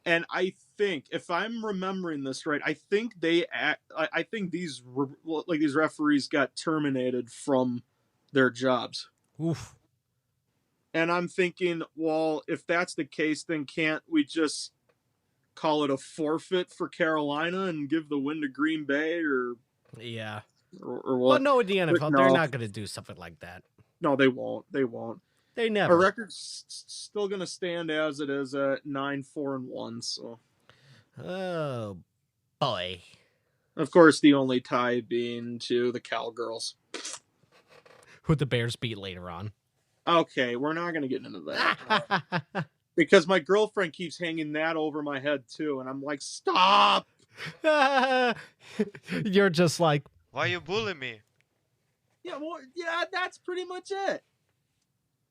And I think, if I'm remembering this right, I think these referees got terminated from their jobs. Oof. And I'm thinking, well, if that's the case, then can't we just call it a forfeit for Carolina and give the win to Green Bay Yeah. or But what. no, in the But NFL, they're no, not going to do something like that. no, they won't. They won't. They Our never. record's still going to stand as it is at 9-4-1. So, Oh, boy. of course, the only tie being to the Cowgirls. Who the Bears beat later on. Okay, we're not going to get into that. Because my girlfriend keeps hanging that over my head, too. And I'm like, stop! You're just like, Why you bully me? Yeah, well, yeah, that's pretty much it.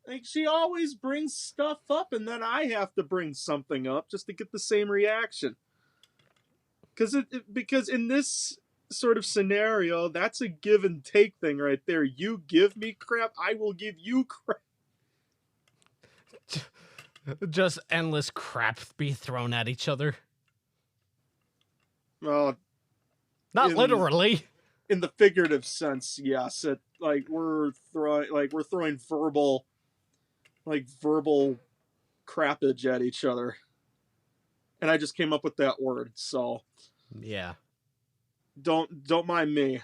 Like, she always brings stuff up, and then I have to bring something up just to get the same reaction. Because in this sort of scenario, that's a give and take thing right there. You give me crap, I will give you crap. just endless crap be thrown at each other. Well, Not literally. in the figurative sense, yes. We're throwing verbal crappage at each other. And I just came up with that word, so Yeah. don't mind me.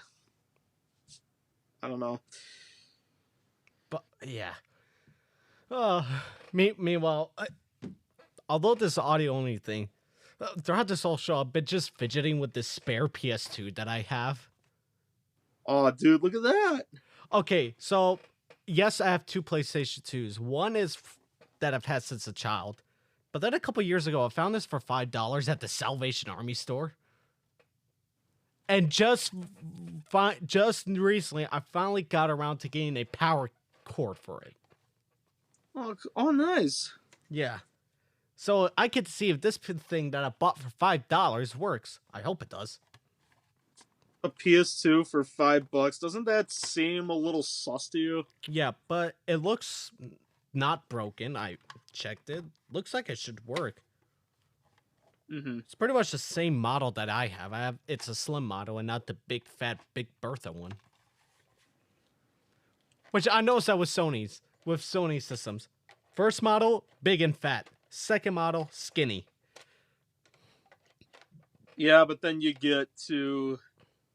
I don't know. But yeah. Meanwhile, although this audio only thing, throughout this whole show, I've been just fidgeting with this spare PS2 that I have. Oh, dude, look at that. Okay, so yes, I have two PlayStation 2s. One is that I've had since a child, but then a couple years ago, I found this for $5 at the Salvation Army store. And just recently, I finally got around to getting a power cord for it. Oh, nice. Yeah. So I get to see if this thing that I bought for $5 works. I hope it does. A PS2 for $5. Doesn't that seem a little sus to you? Yeah, but it looks not broken. I checked it. Looks like it should work. Mm-hmm. It's pretty much the same model that I have. It's a slim model and not the big fat Big Bertha one. Which I noticed that with Sony systems. First model, big and fat. Second model, skinny. Yeah, but then you get to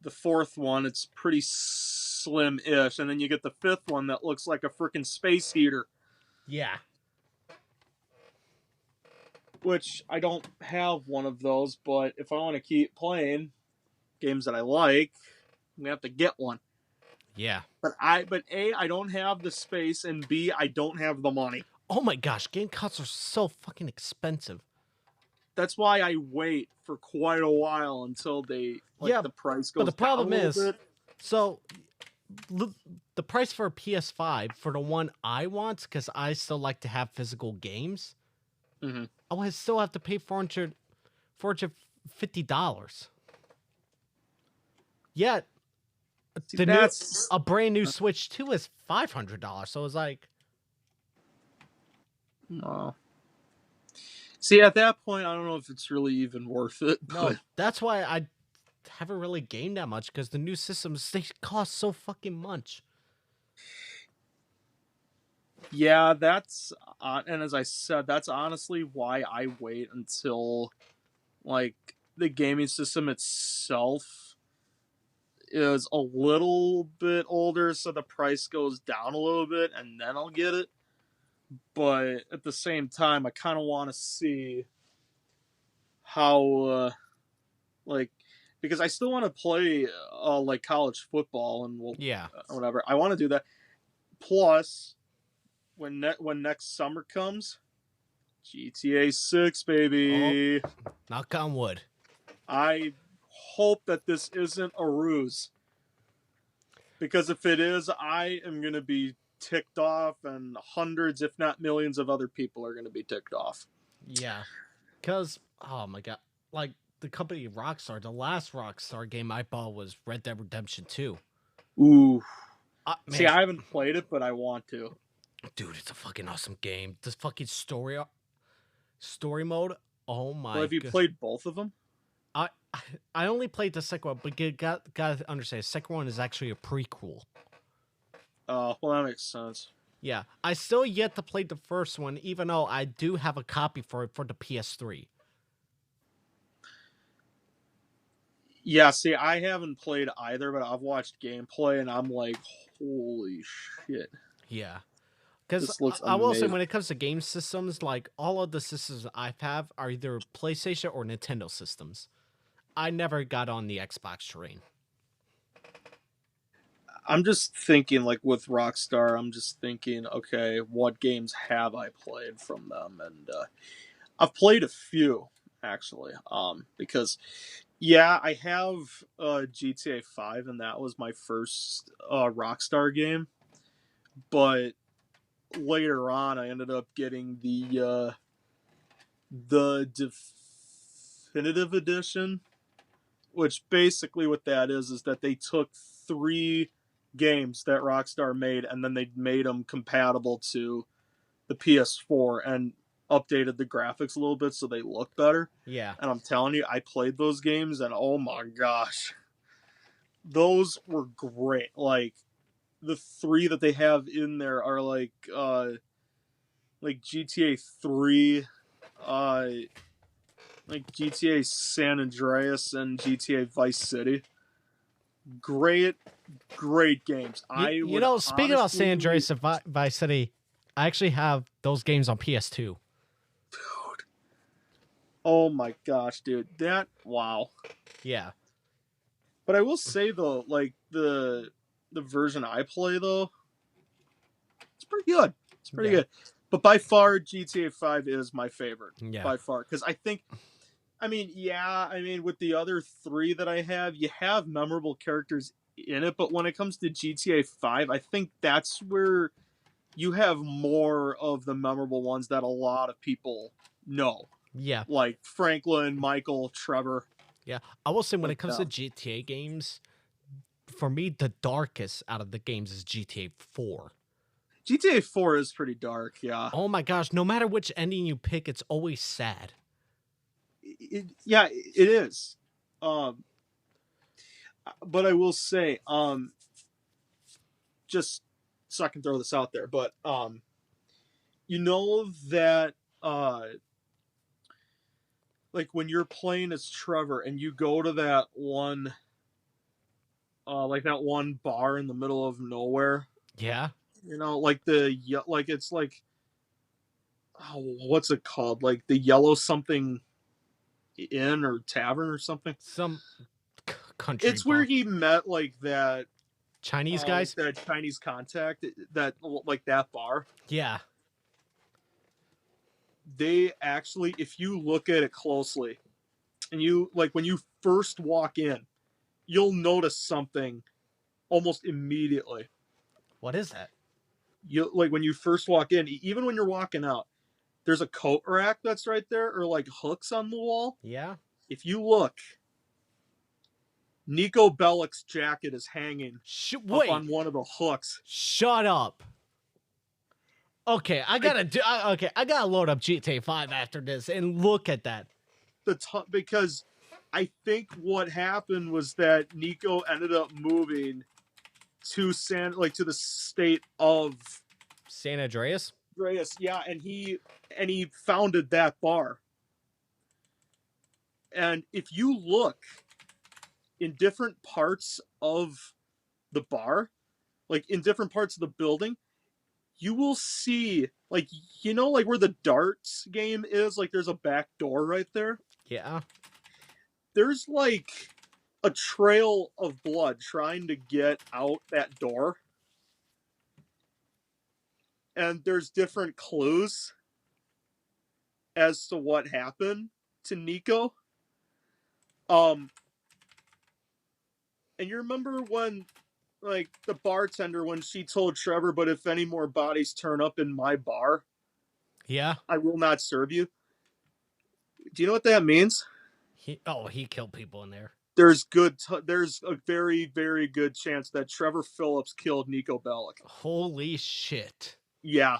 the fourth one, it's pretty slim-ish, and then you get the fifth one that looks like a freaking space heater. Yeah. Which I don't have one of those, but if I want to keep playing games that I like, I'm gonna have to get one. Yeah. But A, I don't have the space, and B, I don't have the money. Oh my gosh, game consoles are so fucking expensive. That's why I wait for quite a while until the price goes but the problem down a is, little bit. so the price for a PS5 for the one I want, because I still like to have physical games, Mm-hmm. I would still have to pay $450. Yet a brand new Switch 2 is $500. So it's like, oh. See, at that point, I don't know if it's really even worth it. no, that's why I haven't really gained that much, because the new systems, they cost so fucking much. Yeah, and as I said, that's honestly why I wait until, like, the gaming system itself is a little bit older, so the price goes down a little bit, and then I'll get it. But at the same time, I kind of want to see how, because I still want to play, like, college football and whatever. I want to do that. Plus, when next summer comes, GTA 6, baby. Oh, knock on wood. I hope that this isn't a ruse. Because if it is, I am going to be ticked off, and hundreds, if not millions, of other people are going to be ticked off. Yeah. Because, oh my god, like, the company Rockstar, the last Rockstar game I bought was Red Dead Redemption 2. Ooh. Man. See, I haven't played it, but I want to. Dude, it's a fucking awesome game. This fucking story mode, oh my god. Well, have you played both of them? I only played the second one, but you gotta understand, the second one is actually a prequel. Well, that makes sense. Yeah, I still yet to play the first one, even though I do have a copy for it for the PS3. Yeah, see, I haven't played either, but I've watched gameplay and I'm like, holy shit, Yeah. Because this looks I will say, amazing. when it comes to game systems, like all of the systems I have are either PlayStation or Nintendo systems. I never got on the Xbox train. I'm just thinking, like with Rockstar, I'm just thinking, okay, what games have I played from them? And I've played a few actually, because yeah, I have GTA 5, and that was my first Rockstar game. But later on, I ended up getting the definitive edition, which basically what that is that they took three games that Rockstar made and then they made them compatible to the PS4 and updated the graphics a little bit so they look better. Yeah. And I'm telling you, I played those games and oh my gosh, those were great. Like the three that they have in there are like GTA 3, uh like GTA San Andreas and GTA Vice City. Great, great games. I You would know, speaking about San honestly, Andreas and Vice City, I actually have those games on PS2. oh my gosh, dude, that wow. Yeah. But I will say though, like the version I play though, it's pretty good. It's pretty Yeah. good. But by far, GTA 5 is my favorite Yeah. by far because I think, I mean, yeah, I mean, with the other three that I have, you have memorable characters in it, but when it comes to GTA 5, I think that's where you have more of the memorable ones that a lot of people know, Yeah. like Franklin, Michael, Trevor, Yeah. I will say, when it like comes to them. GTA games, for me, the darkest out of the games is GTA 4. GTA 4 is pretty dark, yeah. Oh my gosh, no matter which ending you pick, it's always sad. Yeah, it is. Um, but I will say, just so I can throw this out there, but you know that like when you're playing as Trevor and you go to that one like that one bar in the middle of nowhere, Yeah. you know, like like it's like, oh, what's it called? Like the yellow something inn or tavern or something. Some country It's where bar. he met Chinese like guys? that Chinese contact, that like that bar. Yeah. They actually, if you look at it closely, and you like when you first walk in, you'll notice something almost immediately. What is that? You like when you first walk in, even when you're walking out, there's a coat rack that's right there, or like hooks on the wall. Yeah. If you look, Nico Bellic's jacket is hanging up Wait. on one of the hooks. Shut up. Okay, I I gotta load up GTA 5 after this and look at that. because I think what happened was that Nico ended up moving to to the state of San Andreas? Andreas, yeah, and he founded that bar. And if you look in different parts of the bar, like in different parts of the building, you will see like, you know, like where the darts game is, like there's a back door right there. Yeah. There's like a trail of blood trying to get out that door, and there's different clues as to what happened to Nico. Um, and you remember when, like, the bartender, when she told Trevor, "But if any more bodies turn up in my bar, Yeah. I will not serve you." Do you know what that means? He killed people in there. There's a very very good chance that Trevor Phillips killed Nico Bellic. Holy shit. Yeah,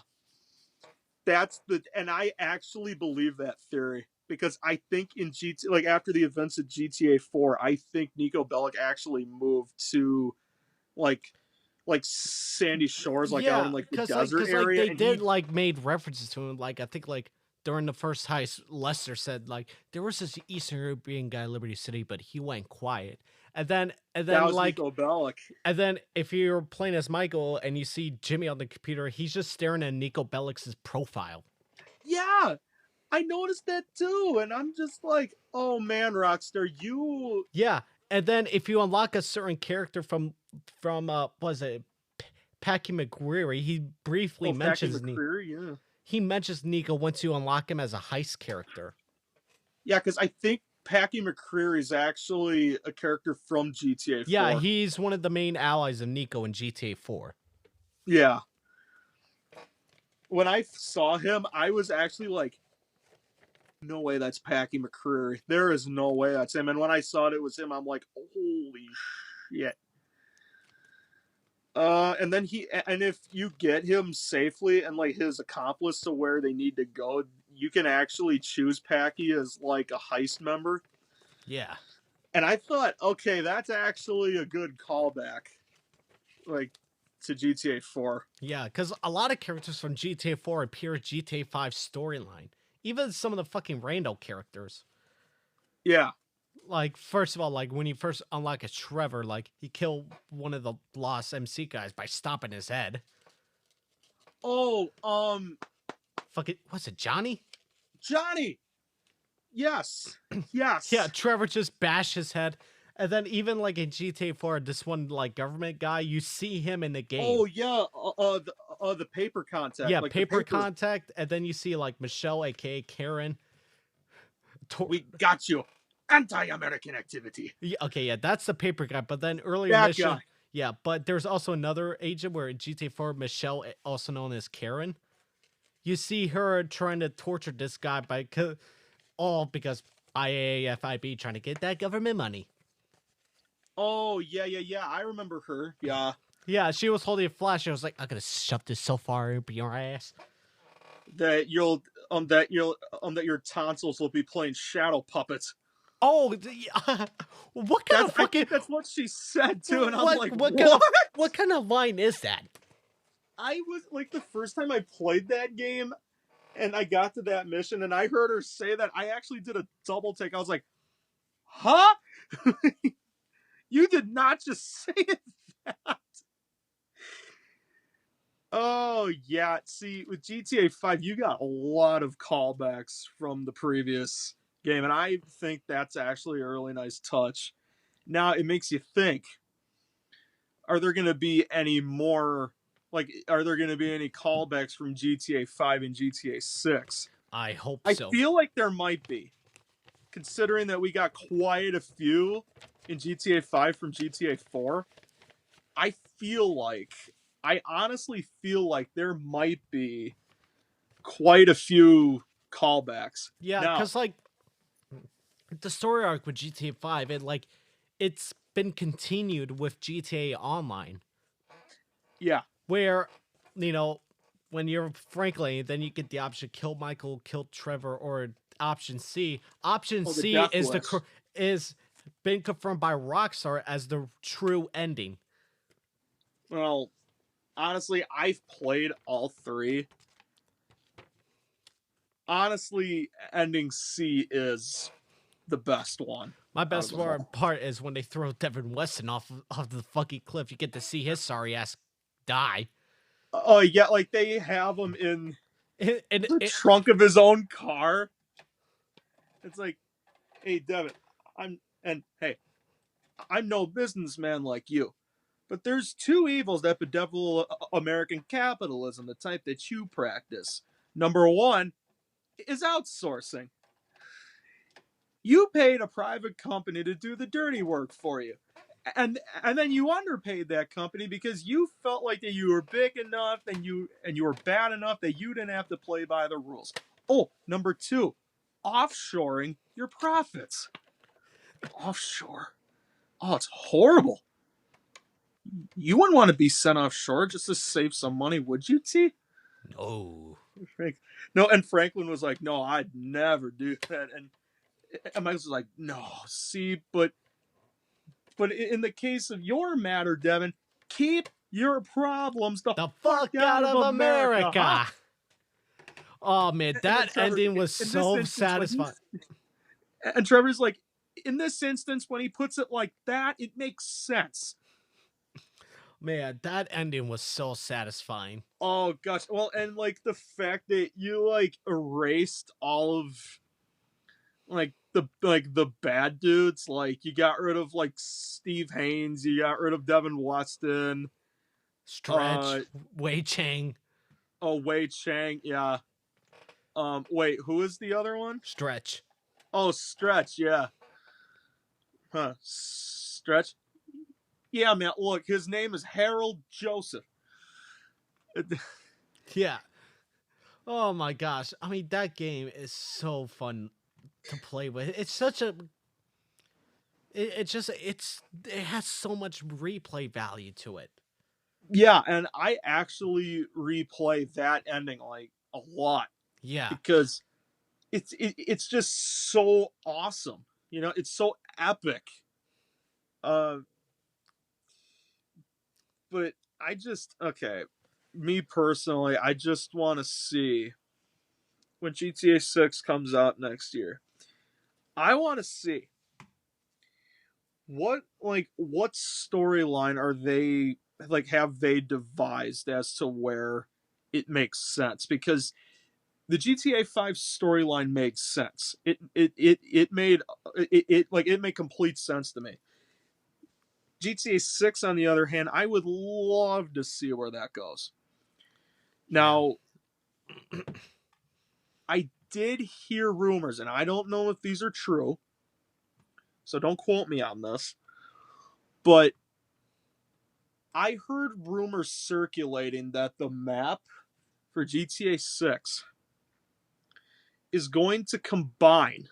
and I actually believe that theory because I think in GT, like after the events of GTA 4, I think Nico Bellic actually moved to like like sandy shores, like out Yeah, in like the cause like, desert cause like area, they and did he like made references to him. Like I think like during the first heist, Lester said like there was this Eastern European guy, in Liberty City, but he went quiet. And then That was like Nico Bellic. and then if you're playing as Michael and you see Jimmy on the computer, he's just staring at Nico Bellic's profile. Yeah, I noticed that too, and I'm just like, oh man, Rockstar, you. Yeah, and then if you unlock a certain character from was it Packy McGreary, he briefly Oh, Packy mentions McCreary, yeah. he mentions Nico once you unlock him as a heist character. Yeah, because I think Packy McCreary is actually a character from GTA 4. Yeah, he's one of the main allies of Nico in GTA 4. Yeah. When I saw him, I was actually like, no way that's Packy McCreary. There is no way that's him. And when I saw it was him, I'm like, holy shit. And then if you get him safely and like his accomplice to where they need to go, you can actually choose Packy as like a heist member. Yeah. And I thought, okay, that's actually a good callback, like, to GTA 4. Yeah, because a lot of characters from GTA 4 appear in GTA 5 storyline. Even some of the fucking rando characters. Yeah. Like, first of all, like when you first unlock a Trevor, like he killed one of the Lost MC guys by stopping his head. Oh, Fucking, what's it, Johnny? Johnny. Yes. Yes. Yeah, Trevor just bashed his head. And then even like in GTA 4, this one like government guy, you see him in the game. Oh yeah, the paper contact. Yeah, like paper contact, and then you see like Michelle, aka Karen. We got you. Anti-American activity. Yeah, okay, yeah, that's the paper guy. But then earlier That mission, guy. yeah, but there's also another agent where in GTA 4, Michelle, also known as Karen, you see her trying to torture this guy all because IAAFIB trying to get that government money. Oh yeah. I remember her. Yeah. Yeah, she was holding a flash. I was like, I'm gonna shove this so far up your ass That your tonsils will be playing shadow puppets. Oh, what kind of fucking? That's what she said too, and I'm like, what kind of line is that? I was like, the first time I played that game, and I got to that mission, and I heard her say that, I actually did a double take. I was like, huh? You did not just say that. Oh yeah, see, with GTA 5, you got a lot of callbacks from the previous game, and I think that's actually a really nice touch. Now it makes you think: are there going to be any more? Like, are there going to be any callbacks from GTA 5 and GTA 6? I hope so. I feel like there might be, considering that we got quite a few in GTA 5 from GTA 4. I honestly feel like there might be quite a few callbacks. Yeah, because like the story arc with GTA 5, it's been continued with GTA Online. Yeah. Where, when you're Franklin, then you get the option kill Michael, kill Trevor, or option C. Option C is been confirmed by Rockstar as the true ending. Well, honestly, I've played all three. Honestly, ending C is the best one. My best part is when they throw Devin Weston off the fucking cliff. You get to see his sorry ass die. Oh yeah, like they have him in the trunk of his own car. It's like, hey Devin, I'm no businessman like you, but there's two evils that bedevil American capitalism, the type that you practice. Number one is outsourcing. You paid a private company to do the dirty work for you. And then you underpaid that company because you felt like that you were big enough and you were bad enough that you didn't have to play by the rules. Oh, number two, offshoring your profits. Offshore. Oh, it's horrible. You wouldn't want to be sent offshore just to save some money, would you, T? No. No, and Franklin was like, no, I'd never do that. And Michael was like, no, see, but in the case of your matter, Devin, keep your problems the fuck out of America. Huh? Oh man, And then that Trevor, ending was in this so instance, when satisfying. he's and Trevor's like, in this instance, when he puts it like that, it makes sense. Man, that ending was so satisfying. Oh gosh. Well, and like the fact that you like erased all of like the bad dudes, like you got rid of like Steve Haynes, you got rid of Devin Weston, Stretch, uh Wei Chang, oh Wei Chang, yeah. Wait, who is the other one? Stretch. Oh, Stretch, yeah. Huh. Stretch. Yeah, man, look, his name is Harold Joseph. Yeah. Oh my gosh. I mean, that game is so fun to play with. It's such a it has so much replay value to it. Yeah, and I actually replay that ending like a lot Yeah. because it's just so awesome. You know, it's so epic. Uh, but I just okay. Me personally, I just want to see when GTA 6 comes out next year. I want to see what storyline are they like have they devised as to where it makes sense because the GTA 5 storyline made sense. It made complete sense to me. GTA 6 on the other hand, I would love to see where that goes. Yeah. Now, I did hear rumors and I don't know if these are true, so don't quote me on this, but I heard rumors circulating that the map for GTA 6 is going to combine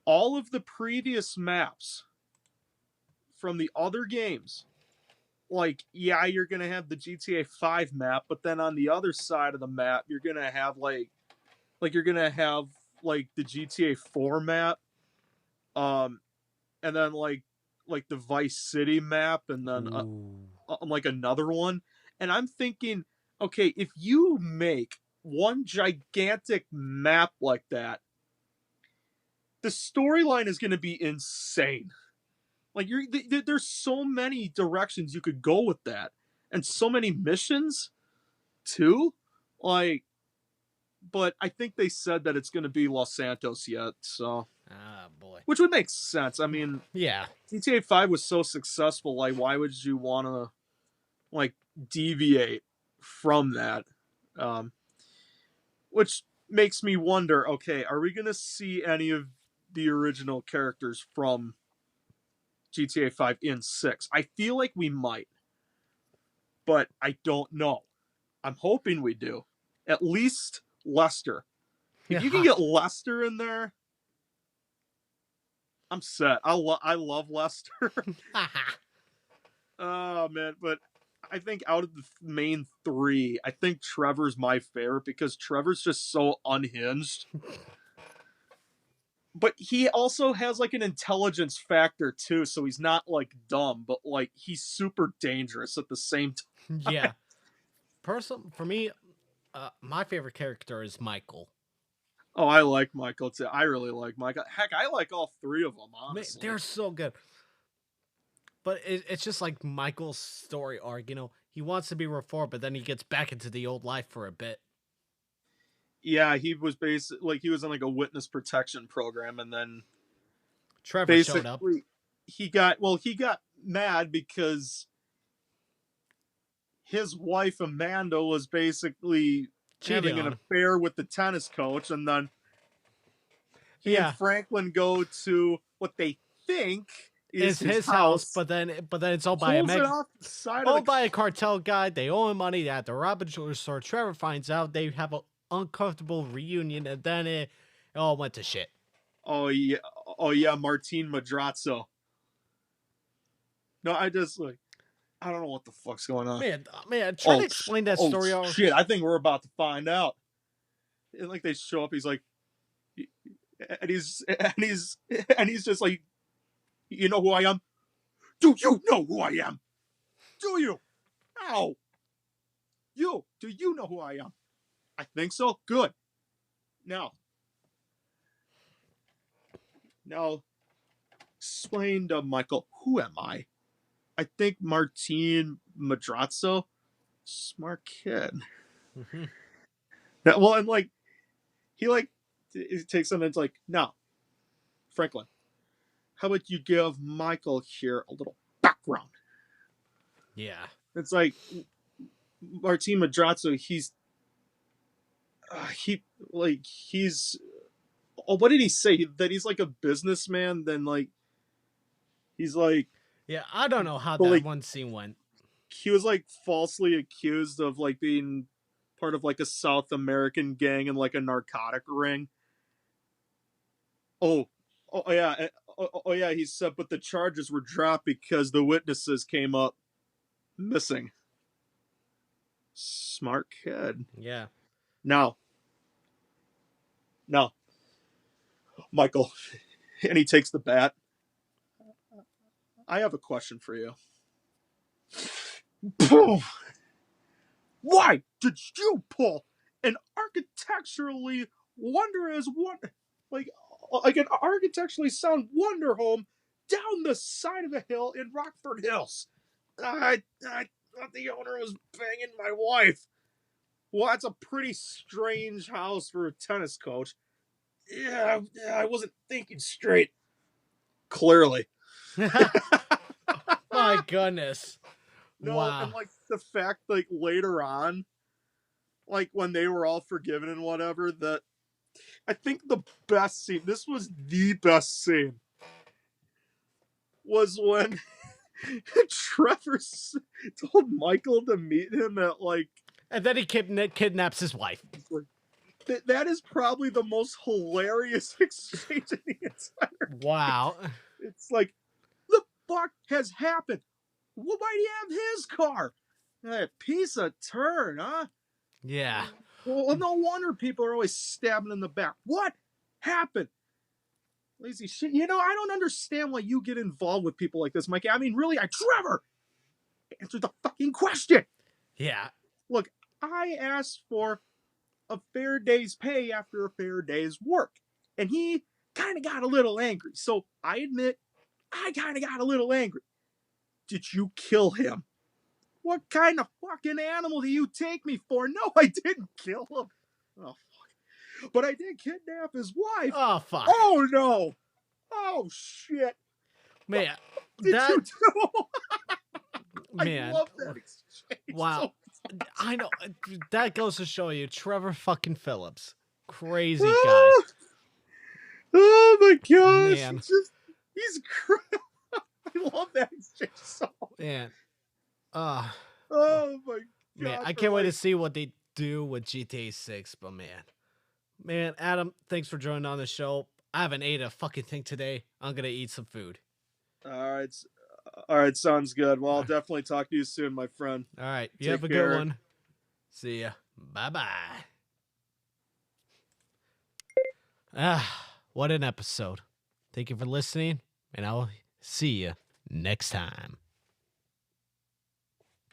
all of the previous maps from the other games. Like, yeah, you're gonna have the GTA 5 map, but then on the other side of the map, you're gonna have you're gonna have like the GTA 4 map, um, and then like the Vice City map, and then Ooh. like another one. And I'm thinking, okay, if you make one gigantic map like that, the storyline is gonna be insane. Like there's so many directions you could go with that, and so many missions too. Like, but I think they said that it's going to be Los Santos yet, so Ah, boy. which would make sense. I mean, Yeah. GTA 5 was so successful. Like, why would you want to like deviate from that? Um, which makes me wonder. Okay, are we going to see any of the original characters from GTA 5 in 6? I feel like we might, but I don't know. I'm hoping we do. At least Lester. If you can Yeah. get Lester in there, I'm set. I love Lester. Oh man, but I think out of the main three, I think Trevor's my favorite because Trevor's just so unhinged. But he also has like an intelligence factor too, so he's not like dumb, but like he's super dangerous at the same time. Yeah. For me, my favorite character is Michael. Oh, I like Michael too. I really like Michael. Heck, I like all three of them, Man, honestly. they're so good. But it's just like Michael's story arc. He wants to be reformed, but then he gets back into the old life for a bit. Yeah, he was basically like he was in like a witness protection program, and then Trevor showed up, basically he got mad because his wife Amanda was basically cheated having an on him. affair with the tennis coach, and then he and Yeah, Franklin go to what they think is it's his his house, house, but then it's owned by a pulls it off the side of the owned by a cartel guy. They owe him money. They have to rob a jewelry store. Trevor finds out. They have an uncomfortable reunion, and then it all went to shit. oh yeah, oh yeah, Martin Madrazo. No, I don't know what the fuck's going on. Man, try to explain that Oh story. shit! I think we're about to find out. And like they show up, he's like, and he's just like, you know who I am? Do you know who I am? Do you? Ow! Do you know who I am? I think so. Good. Now, now, explain to Michael, who am I? I think Martin Madrazo. Smart kid. Mhm. Now, well, and like, he takes something that's like, now, Franklin, how about you give Michael here a little background? Yeah. It's like, Martin Madrazo, he's oh, what did he say? That he's like a businessman, then like he's like, Yeah, I don't know how but that like one scene went. he was like falsely accused of like being part of like a South American gang and like a narcotic ring. Oh, oh yeah, oh yeah. He said, but the charges were dropped because the witnesses came up missing. Smart kid. Yeah. Now, now, Michael, and he takes the bat. I have a question for you. Why did you pull an architecturally wondrous one, like like an architecturally sound wonder home down the side of a hill in Rockford Hills? I thought the owner was banging my wife. Well, that's a pretty strange house for a tennis coach. Yeah, I wasn't thinking straight. Clearly. My goodness. No, Wow. and like the fact, like later on, like when they were all forgiven and whatever, that I think the best scene, this was the best scene, was when Trevor told Michael to meet him at like, And then he kidnaps his wife. that is probably the most hilarious exchange in the entire game. Wow. It's like, the fuck has happened? Well, why do you have his car? That piece of turn, huh? Yeah. Well, no wonder people are always stabbing in the back. What happened? Lazy shit. You know, I don't understand why you get involved with people like this, Mikey. I mean, really, Trevor, answer the fucking question. Yeah. Look, I asked for a fair day's pay after a fair day's work, and he kind of got a little angry. So I admit, I kind of got a little angry. Did you kill him? What kind of fucking animal do you take me for? No, I didn't kill him. Oh, fuck. But I did kidnap his wife. Oh fuck. Oh, no. Oh, shit. What Man. did That you do? I man. love that exchange. Wow. So, I know that goes to show you Trevor fucking Phillips. Crazy guy. oh my gosh. Man. He's crazy. I love that exchange so much. Man. Uh Oh my man, gosh. I Or can't wait to like, see what they do with GTA 6, but man. Man, Adam, thanks for joining on the show. I haven't ate a fucking thing today. I'm gonna eat some food. all right. All right. Sounds good. Well, I'll All definitely talk to you soon, my friend. right. You have Take a good care. one. See ya. Bye bye. Ah, what an episode. Thank you for listening, and I'll see you next time.